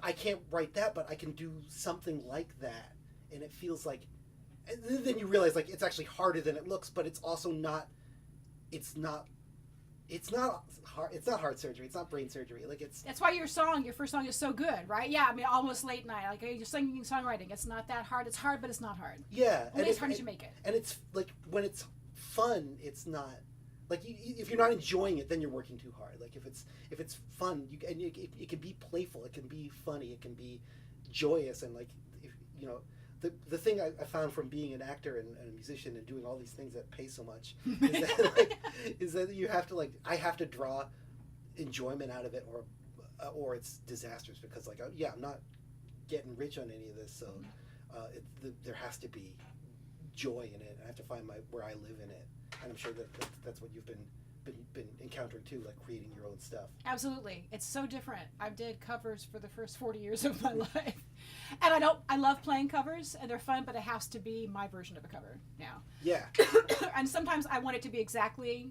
I can't write that, but I can do something like that, and it feels like. And then you realize like it's actually harder than it looks, but it's also not. It's not hard. It's not heart surgery. It's not brain surgery. Like it's. That's why your first song is so good, right? Yeah, I mean, almost late night. Like you're singing songwriting. It's not that hard. It's hard, but it's not hard. Yeah, Only as hard as you make it. And it's like when it's fun, it's not. Like if you're not enjoying it, then you're working too hard. Like if it's fun, it can be playful. It can be funny. It can be joyous, and like if you know. The thing I found from being an actor and a musician and doing all these things that pay so much is that you have to I have to draw enjoyment out of it or it's disastrous because I'm not getting rich on any of this, so there has to be joy in it. I have to find where I live in it, and I'm sure that's what you've been encountering too, like creating your own stuff. Absolutely. It's so different. I did covers for the first 40 years of my life. And I love playing covers, and they're fun, but it has to be my version of a cover now. Yeah. And sometimes I want it to be exactly,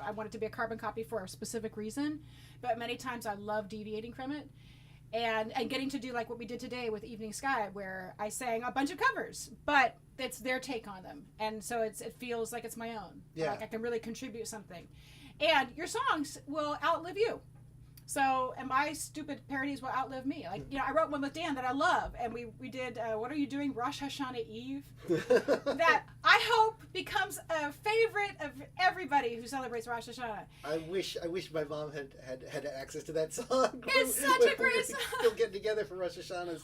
I want it to be a carbon copy for a specific reason, but many times I love deviating from it. And getting to do like what we did today with Evening Sky, where I sang a bunch of covers, but it's their take on them. And so it feels like it's my own. Yeah. Like I can really contribute something. And your songs will outlive you. So, and my stupid parodies will outlive me. Like, I wrote one with Dan that I love, and we did, What Are You Doing? Rosh Hashanah Eve. That I hope becomes a favorite of everybody who celebrates Rosh Hashanah. I wish my mom had access to that song. It's such a great song. Still getting together for Rosh Hashanah's.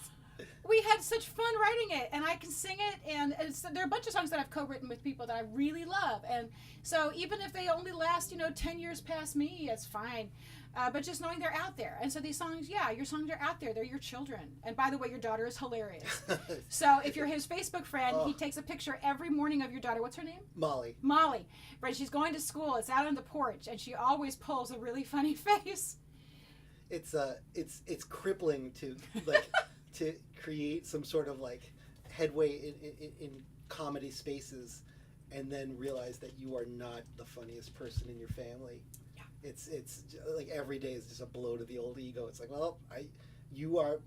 We had such fun writing it, and I can sing it, and there are a bunch of songs that I've co-written with people that I really love, and so even if they only last 10 years past me, it's fine, but just knowing they're out there. And so these songs, your songs are out there. They're your children. And by the way, your daughter is hilarious. So if you're his Facebook friend, he takes a picture every morning of your daughter. What's her name? Molly. Right, she's going to school. It's out on the porch, and she always pulls a really funny face. It's crippling to to create some sort of headway in comedy spaces, and then realize that you are not the funniest person in your family. Yeah. It's like every day is just a blow to the old ego. It's like, well, you are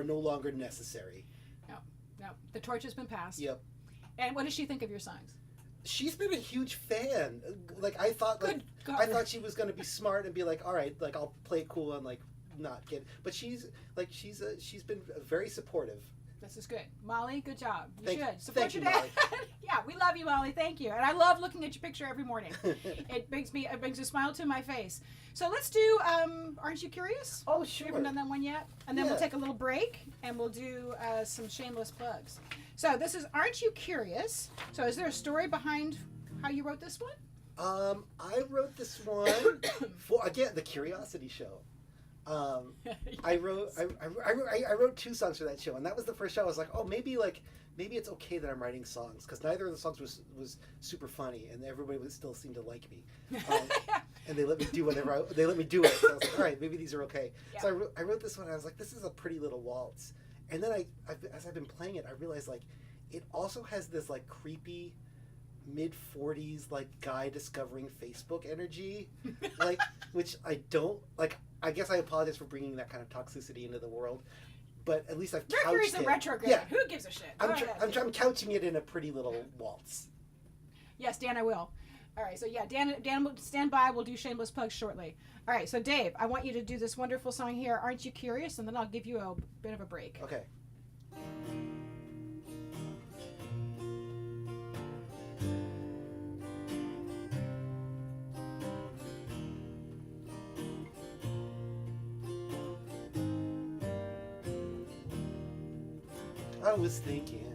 no longer necessary. No, the torch has been passed. Yep. And what does she think of your songs? She's been a huge fan. Like I thought, I thought she was going to be smart and be like, all right, like I'll play it cool and like not get. But she's been very supportive. This is good, Molly. Good job. You should support your you, dad. Yeah, we love you, Molly. Thank you. And I love looking at your picture every morning. It brings a smile to my face. So let's do. Aren't you curious? Oh, sure. We haven't done that one yet. And then we'll take a little break and we'll do some shameless plugs. So this is Aren't You Curious? So is there a story behind how you wrote this one? I wrote this one for again the Curiosity Show. I wrote 2 songs for that show, and that was the first show. I was like, oh, maybe it's okay that I'm writing songs, because neither of the songs was super funny, and everybody would still seem to like me, and they let me do whatever they let me do it. So I was like, all right, maybe these are okay. Yeah. So I wrote this one. And I was like, this is a pretty little waltz, and then as I've been playing it, I realized like it also has this like creepy mid-40s like guy discovering Facebook energy, like which I don't like. I guess I apologize for bringing that kind of toxicity into the world, but at least I've couched Mercury's it. a retrograde. Yeah. Who gives a shit? I'm couching it in a pretty little waltz. Yes, Dan, I will. All right, so yeah, Dan will stand by. We'll do shameless plugs shortly. All right, so Dave, I want you to do this wonderful song here, Aren't You Curious? And then I'll give you a bit of a break. Okay. I was thinking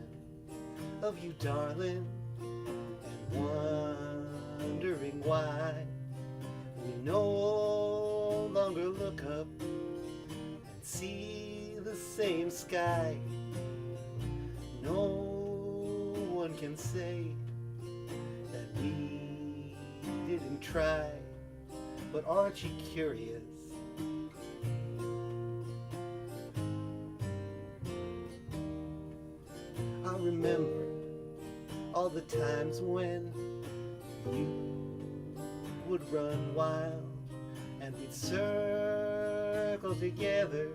of you, darling, and wondering why we no longer look up and see the same sky. No one can say that we didn't try, but aren't you curious? I remember all the times when you would run wild and we'd circle together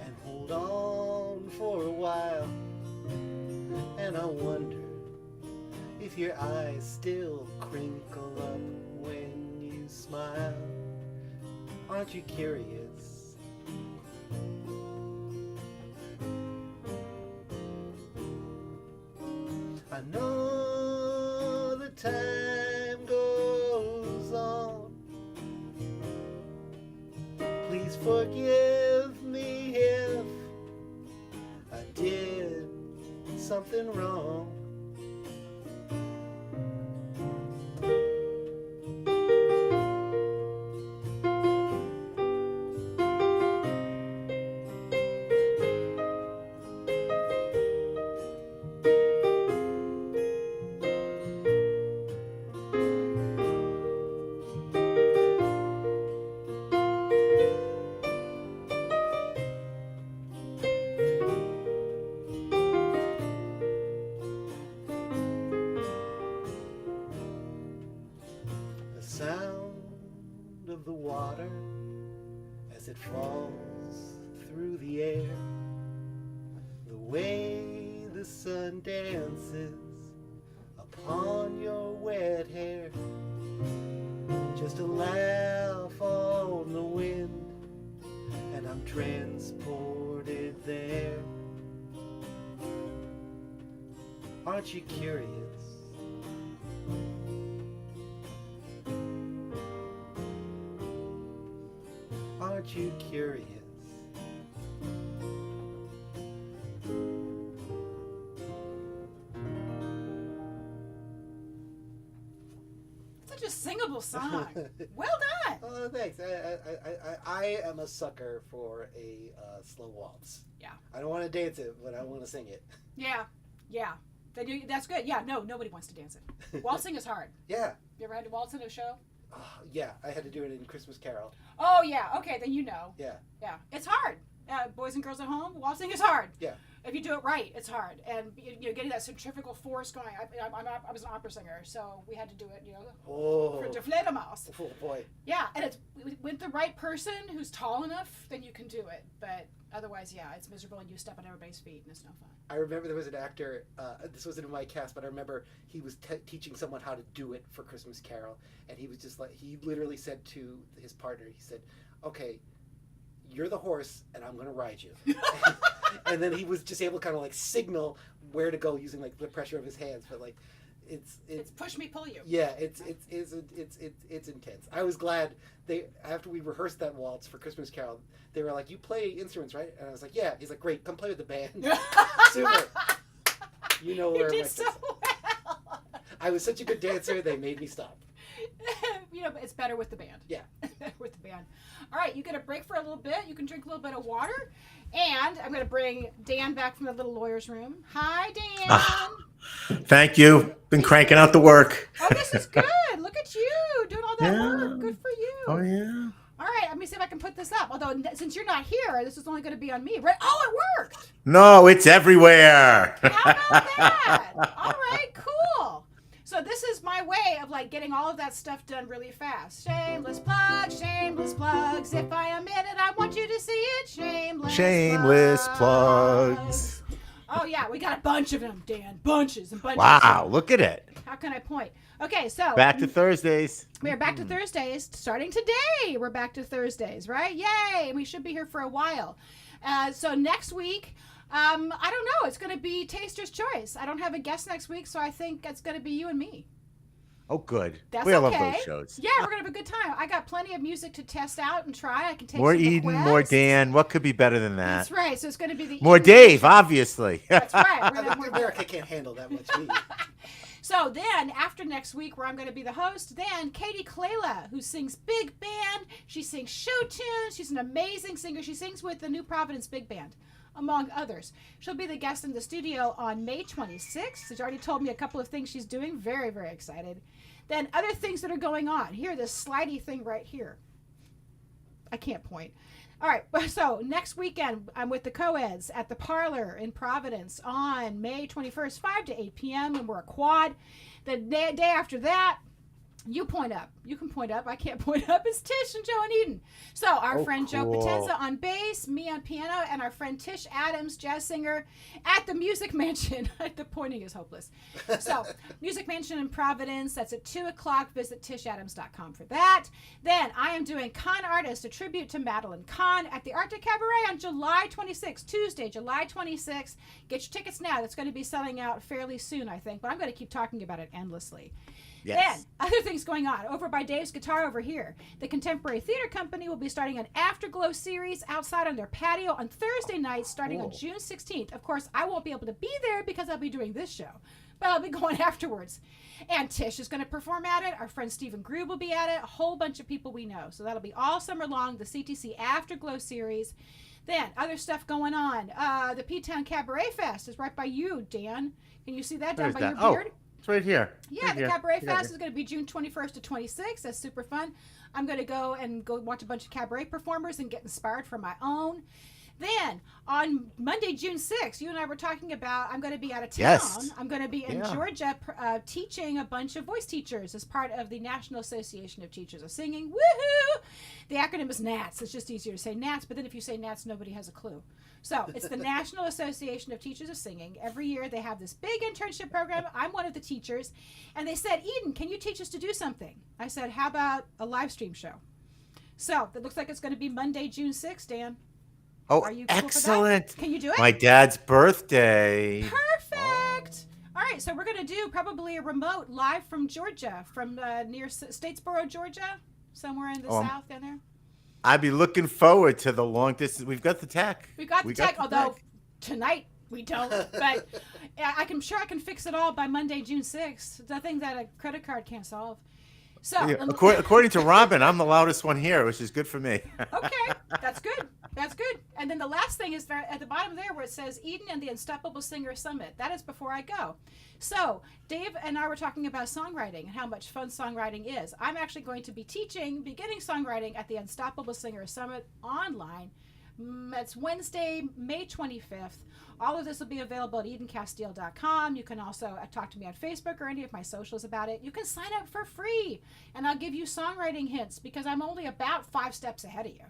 and hold on for a while. And I wonder if your eyes still crinkle up when you smile. Aren't you curious? I know the time goes on. Please forgive me if I did something wrong. Sound of the water as it falls through the air, the way the sun dances upon your wet hair, just a laugh on the wind and I'm transported there. Aren't you curious? Aren't you curious? Such a singable song. Well done. Oh, thanks. I am a sucker for a slow waltz. Yeah. I don't want to dance it, but I want to sing it. Yeah. That's good. Yeah, no, nobody wants to dance it. Waltzing is hard. Yeah. You ever had to waltz in a show? Yeah, I had to do it in Christmas Carol. Oh, yeah. Okay, then you know. Yeah. Yeah. It's hard. Boys and girls at home, waltzing is hard. Yeah. If you do it right, it's hard, and getting that centrifugal force going. I was an opera singer, so we had to do it, for the Fledermaus. Oh boy. Yeah, and it's with the right person who's tall enough, then you can do it. But otherwise, yeah, it's miserable, and you step on everybody's feet, and it's no fun. I remember there was an actor. This wasn't in my cast, but I remember he was teaching someone how to do it for Christmas Carol, and he was just like, he literally said to his partner, he said, "Okay, you're the horse, and I'm going to ride you." And then he was just able to kind of like signal where to go using like the pressure of his hands, but like it's push me, pull you. Yeah, it's intense. I was glad after we rehearsed that waltz for Christmas Carol, they were like, "You play instruments, right?" And I was like, "Yeah." He's like, "Great, come play with the band." Super. You know where you did so well. I was such a good dancer, they made me stop. But it's better with the band. Yeah. With the band. All right, you get a break for a little bit. You can drink a little bit of water. And I'm going to bring Dan back from the little lawyer's room. Hi, Dan. Thank you. Been cranking out the work. Oh, this is good. Look at you doing all that work. Good for you. Oh, yeah. All right, let me see if I can put this up. Although, since you're not here, this is only going to be on me. Right? Oh, it worked. No, it's everywhere. How about that? All right, cool. So this is my way of like getting all of that stuff done really fast. Shameless plugs. If I admit it, I want you to see it. Shameless plugs. Oh yeah, we got a bunch of them, Dan. Bunches and bunches. Wow, look at it. How can I point? Okay, so back to Thursdays. We are back to Thursdays starting today. We're back to Thursdays, right? Yay! We should be here for a while. So next week. I don't know. It's going to be Taster's Choice. I don't have a guest next week, so I think it's going to be you and me. Oh, good. That's we okay. love those shows. Yeah, we're going to have a good time. I got plenty of music to test out and try. I can take more some Eden, requests. more Dan. What could be better than that? That's right. So it's going to be the more Eden. Dave, obviously. That's right. We're gonna have more America can't handle that much meat. So then, after next week, where I'm going to be the host, then Katie Clayla, who sings big band. She sings show tunes. She's an amazing singer. She sings with the New Providence Big Band, among others. She'll be the guest in the studio on May 26th. She's already told me a couple of things she's doing. Very, very excited. Then other things that are going on. Here, this slidey thing right here. I can't point. All right, so next weekend, I'm with the co-eds at the Parlor in Providence on May 21st, 5 to 8 p.m., and we're a quad. The day after that, you point up. You can point up. I can't point up. It's Tish and Joe and Eden. So our friend Joe cool. Potenza on bass, me on piano, and our friend Tish Adams, jazz singer, at the Music Mansion. The pointing is hopeless. So Music Mansion in Providence. That's at 2 o'clock. Visit tishadams.com for that. Then I am doing Con Artist, a tribute to Madeline Kahn at the Arctic Cabaret on July 26th, Tuesday, July 26th. Get your tickets now. That's going to be selling out fairly soon, I think, but I'm going to keep talking about it endlessly. Yes. Then, other things going on. Over by Dave's Guitar over here, the Contemporary Theater Company will be starting an Afterglow series outside on their patio on Thursday nights starting on June 16th. Of course, I won't be able to be there because I'll be doing this show, but I'll be going afterwards. And Tish is going to perform at it. Our friend Stephen Grube will be at it. A whole bunch of people we know. So that'll be all summer long, the CTC Afterglow series. Then, other stuff going on. The P-Town Cabaret Fest is right by you, Dan. Can you see that down by your beard? It's right here. Yeah, right the here. Cabaret Fest is going to be June 21st to 26th. That's super fun. I'm going to go watch a bunch of cabaret performers and get inspired for my own. Then, on Monday, June 6th, you and I were talking about I'm going to be out of town. Yes. I'm going to be in Georgia teaching a bunch of voice teachers as part of the National Association of Teachers of Singing. Woohoo! The acronym is NATS. It's just easier to say NATS, but then if you say NATS, nobody has a clue. So it's the National Association of Teachers of Singing. Every year they have this big internship program. I'm one of the teachers. And they said, Eden, can you teach us to do something? I said, how about a live stream show? So it looks like it's going to be Monday, June 6th, Dan. Oh, Are you cool excellent. For that? Can you do it? My dad's birthday. Perfect. All right, so we're going to do probably a remote live from Georgia, from near Statesboro, Georgia, somewhere in the south down there. I'd be looking forward to the long distance. We've got the tech. We got the tech, although tonight we don't. But I'm sure I can fix it all by Monday, June 6th. Nothing that a credit card can't solve. So, according to Robin, I'm the loudest one here, which is good for me. Okay, that's good. That's good. And then the last thing is at the bottom there where it says Eden and the Unstoppable Singer Summit. That is before I go. So Dave and I were talking about songwriting and how much fun songwriting is. I'm actually going to be teaching beginning songwriting at the Unstoppable Singer Summit online It's Wednesday, May 25th. All of this will be available at EdenCastile.com. You can also talk to me on Facebook or any of my socials about it. You can sign up for free, and I'll give you songwriting hints because I'm only about 5 steps ahead of you.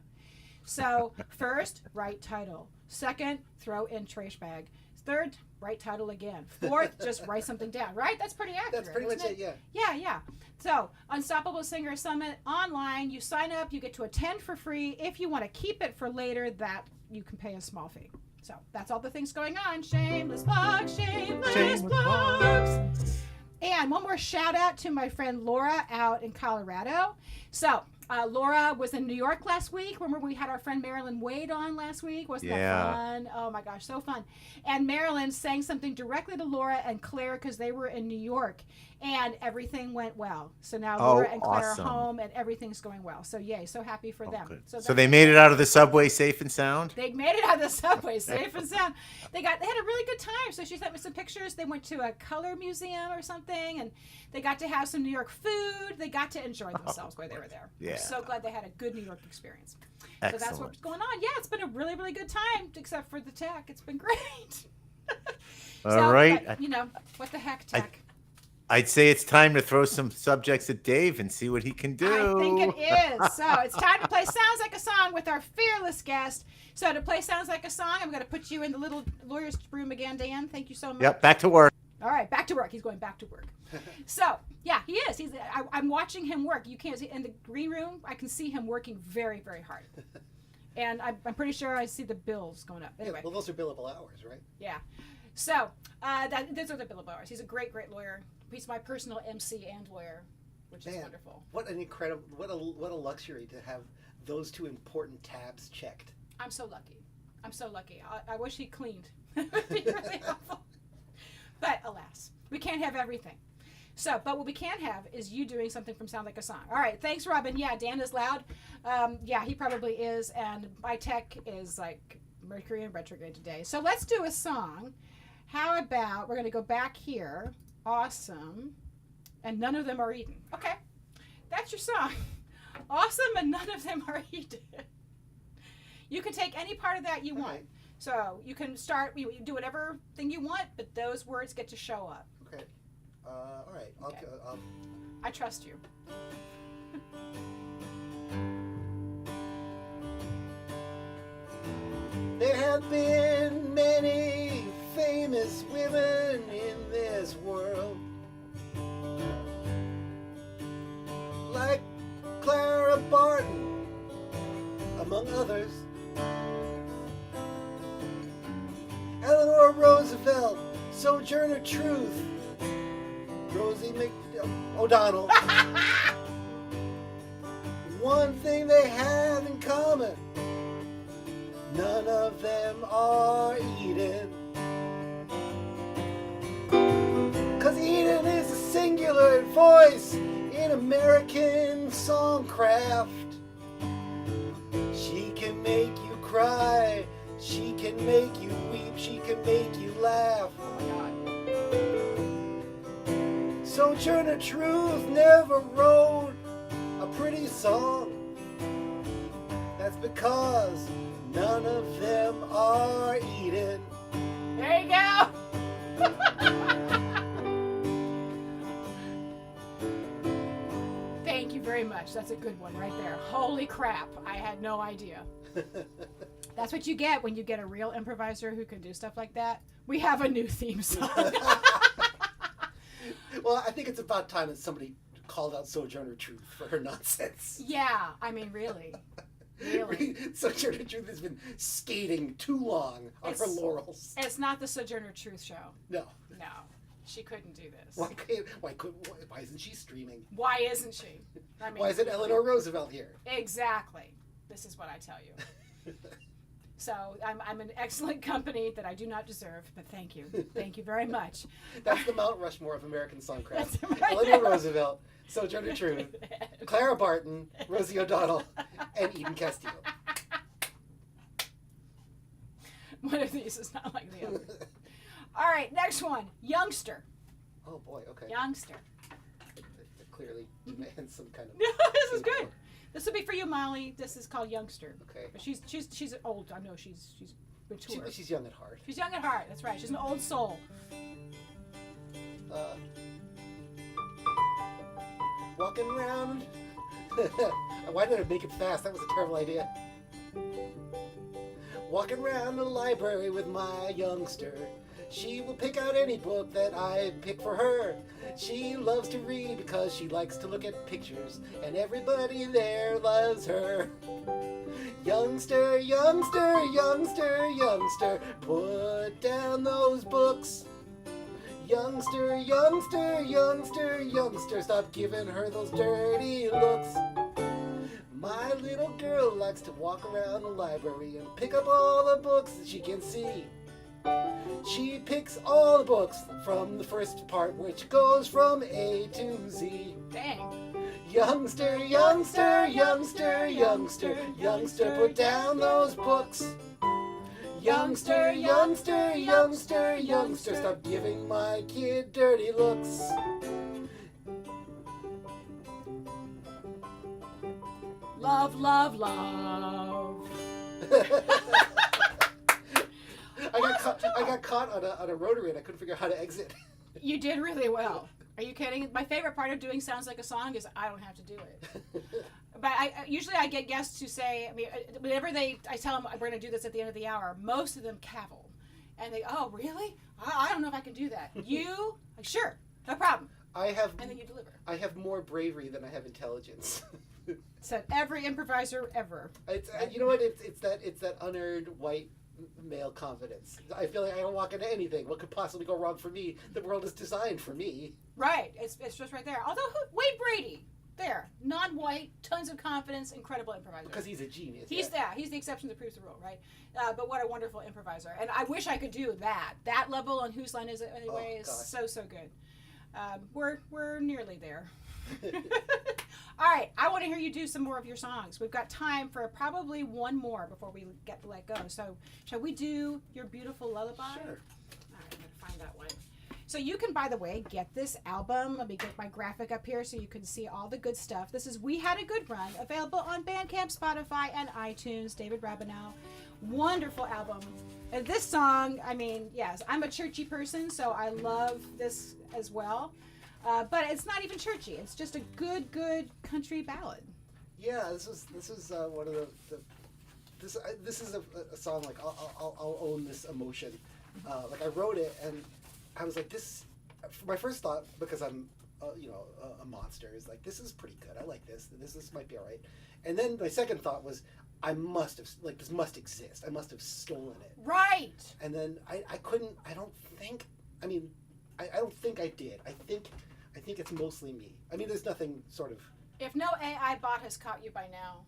So first, write title. Second, throw in trash bag. Third, write title again. Fourth, just write something down, right? That's pretty accurate. That's pretty much it, yeah. Yeah. So, Unstoppable Singer Summit online, you sign up, you get to attend for free. If you want to keep it for later, that you can pay a small fee. So, that's all the things going on. Shameless plug, shameless plugs. And one more shout out to my friend Laura out in Colorado. So, Laura was in New York last week. Remember we had our friend Marilyn Wade on last week? Wasn't that fun? Oh my gosh, so fun. And Marilyn sang something directly to Laura and Claire because they were in New York. And everything went well. So now Laura and Claire awesome. are home and everything's going well. So yay, so happy for them. Good. So So they made it out of the subway safe and sound? They made it out of the subway safe and sound. They had a really good time. So she sent me some pictures. They went to a color museum or something, and they got to have some New York food. They got to enjoy themselves while they were there. Yeah. I'm so glad they had a good New York experience. Excellent. So that's what's going on. Yeah, it's been a really, really good time, except for the tech. It's been great. All right. But, what the heck, tech? I'd say it's time to throw some subjects at Dave and see what he can do. I think it is. So it's time to play Sounds Like a Song with our fearless guest. So to play Sounds Like a Song, I'm going to put you in the little lawyer's room again, Dan. Thank you so much. Yep, back to work. All right, back to work. He's going back to work. So, yeah, he is. I'm watching him work. You can't see in the green room. I can see him working very, very hard. And I'm pretty sure I see the bills going up. Anyway. Yeah, well, those are billable hours, right? Yeah. So, those are the billable hours. He's a great, great lawyer. He's my personal MC and lawyer, which is wonderful. What an incredible, what a luxury to have those 2 important tabs checked. I'm so lucky. I wish he cleaned. It would be really helpful. But alas, we can't have everything. So, but what we can have is you doing something from Sound Like a Song. All right, thanks, Robin. Yeah, Dan is loud. Yeah, he probably is. And my tech is like Mercury in retrograde today. So let's do a song. How about, we're going to go back here. Awesome. And none of them are eaten. Okay, that's your song. Awesome, and none of them are eaten. You can take any part of that you want. So you can start, you do whatever thing you want, but those words get to show up. Okay. All right. Okay. I trust you. There have been many famous women in this world, like Clara Barton, among others. Eleanor Roosevelt, Sojourner Truth, Rosie O'Donnell. One thing they have in common, none of them are Eden. 'Cause Eden is a singular voice in American songcraft. She can make you cry, she can make you weep, she can make you laugh. Sojourner Truth never wrote a pretty song. That's because none of them are Eden. There you go. Thank you very much. That's a good one right there. Holy crap. I had no idea. That's what you get when you get a real improviser who can do stuff like that. We have a new theme song. Well, I think it's about time that somebody called out Sojourner Truth for her nonsense. Yeah, I mean, really. Really. Sojourner Truth has been skating too long on her laurels. It's not the Sojourner Truth show. No. No, she couldn't do this. Why isn't she streaming? Why isn't she? I mean, Why isn't Eleanor Roosevelt here? Exactly. This is what I tell you. So I'm an excellent company that I do not deserve, but thank you. Thank you very much. That's the Mount Rushmore of American songcraft. Right. Eleanor Roosevelt, Sojourner Truth, Clara Barton, Rosie O'Donnell, and Eden Castillo. One of these is not like the other. All right, next one. Youngster. Oh boy, okay. Youngster. That clearly demands some kind of... No, this is good. This will be for you, Molly. This is called Youngster. Okay. But she's old. I know she's mature. She's young at heart. She's young at heart. That's right. She's an old soul. Walking around. Why did I make it fast? That was a terrible idea. Walking around the library with my youngster. She will pick out any book that I pick for her. She loves to read because she likes to look at pictures, and everybody there loves her. Youngster, youngster, youngster, youngster, put down those books. Youngster, youngster, youngster, youngster, stop giving her those dirty looks. My little girl likes to walk around the library and pick up all the books that she can see. She picks all the books from the first part, which goes from A to Z. Dang. Youngster, youngster, youngster, youngster, youngster, put down those books. Youngster, youngster, youngster, youngster, stop giving my kid dirty looks. Love, love, love. I got caught on a rotary and I couldn't figure out how to exit. You did really well. Are you kidding? My favorite part of doing Sounds Like a Song is I don't have to do it. But usually I get guests who say, I mean, whenever I tell them we're going to do this at the end of the hour, most of them cavil. And they, oh, really? I don't know if I can do that. You? Like, sure, no problem. And then you deliver. I have more bravery than I have intelligence. Said every improviser ever. You know what? It's that unearned white male confidence. I feel like I don't walk into anything. What could possibly go wrong for me? The world is designed for me. Right. It's just right there. Although Wade Brady, there, non-white, tons of confidence, incredible improviser. Because he's a genius. He's the exception that proves the rule, right? But what a wonderful improviser. And I wish I could do that. That level on Whose Line Is It Anyway is so good. We're nearly there. All right, I want to hear you do some more of your songs. We've got time for probably one more before we get to let go. So, shall we do Your Beautiful Lullaby? Sure. All right, I'm going to find that one. So you can, by the way, get this album. Let me get my graphic up here so you can see all the good stuff. This is We Had a Good Run, available on Bandcamp, Spotify, and iTunes. David Rabinow. Wonderful album. And this song, I mean, yes, I'm a churchy person, so I love this as well. But it's not even churchy. It's just a good country ballad. Yeah, this is one of this is a song like I'll own this emotion. Like I wrote it and I was like this. My first thought, because I'm a monster, is like this is pretty good. I like this. This might be all right. And then my second thought was I must have this must exist. I must have stolen it. Right. And then I couldn't. I don't think I did. I think it's mostly me. I mean, there's nothing sort of. If no AI bot has caught you by now,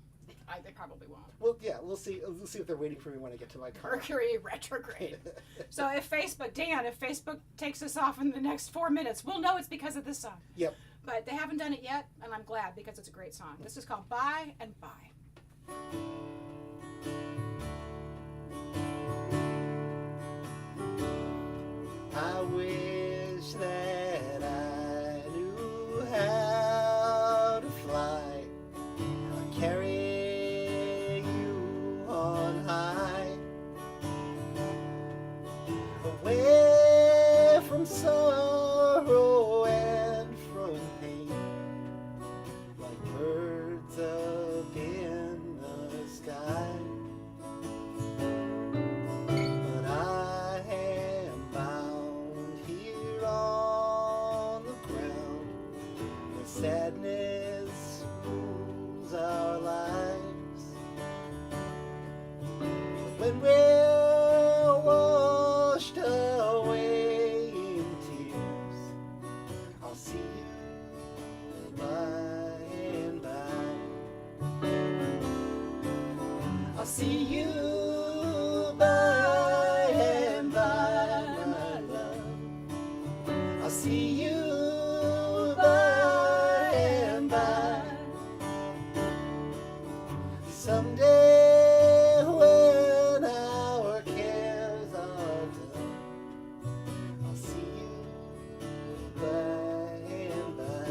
they probably won't. Well, yeah, we'll see. We'll see if they're waiting for me when I get to my car. Mercury retrograde. So if Facebook takes us off in the next 4 minutes, we'll know it's because of this song. Yep. But they haven't done it yet, and I'm glad because it's a great song. This is called Bye and Bye. I wish that I knew how to fly, carry you on high, away from sorrow and from pain, like birds up in the sky. But I am bound here on the ground, where sadness rules our lives. When we're washed away in tears, I'll see you by and by. I'll see you by and by, my love. I'll see you by and by. Someday when our cares are done, I'll see you by and by.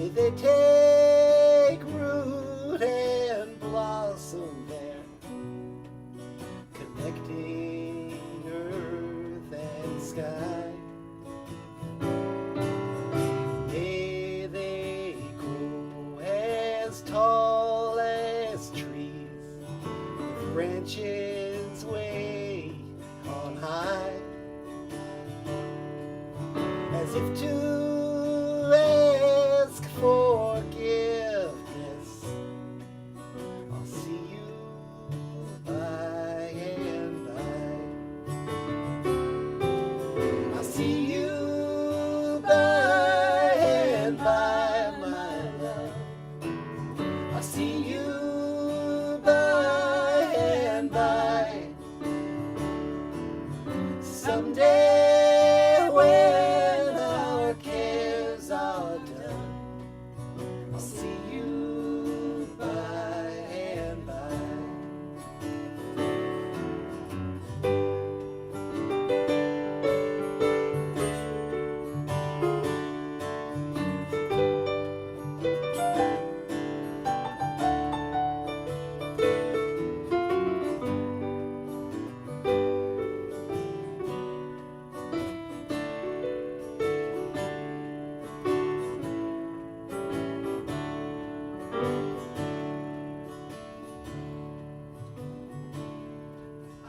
May they take root and blossom there, connecting earth and sky. May they grow as tall as trees, with branches way on high, as if to ask forgiveness. I'll see you by and by. I'll see you by and by, my love. I'll see you by and by. Someday when our cares are done, I'll see you by and by.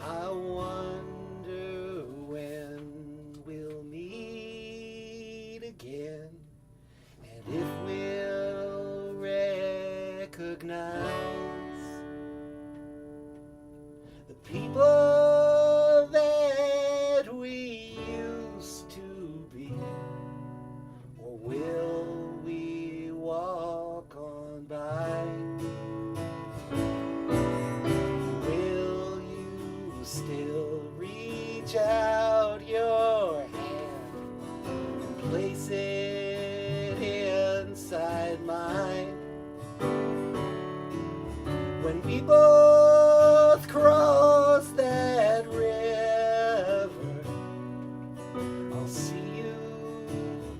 I wonder when we'll meet again, and if we'll recognize the people that we used to be, or will we walk on by? Will you still reach out your hand and place it inside mine? When we both cross that river, I'll see you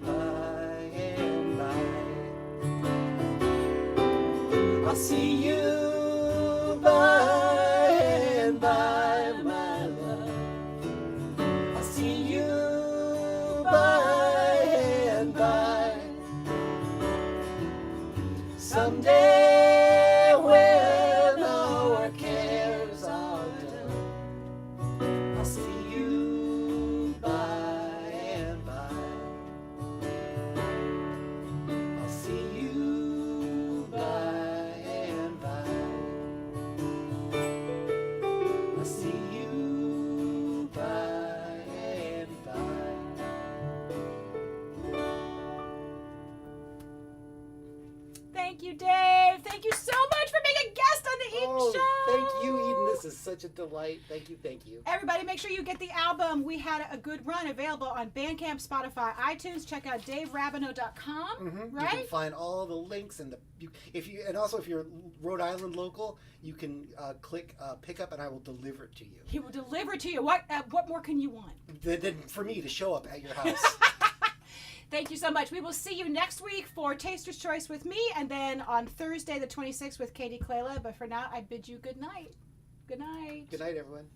by and by. I'll see you by and by, my love. I'll see you by and by. Someday when our cares are done, I'll see you by and by. I'll see you by and by. I'll see you by and by. Thank you, Dave. Thank you so much for being a guest on the Eden Show. Thank you, Eden. This is such a delight. Thank you, thank you. Everybody, make sure you get the album We Had a Good Run available on Bandcamp, Spotify, iTunes. Check out daverabinow.com, You right? can find all the links and if you're Rhode Island local, you can click pick up and I will deliver it to you. He will deliver to you. What more can you want? Then for me to show up at your house. Thank you so much. We will see you next week for Taster's Choice with me, and then on Thursday the 26th with Katie Clayla. But for now, I bid you good night. Good night. Good night, everyone.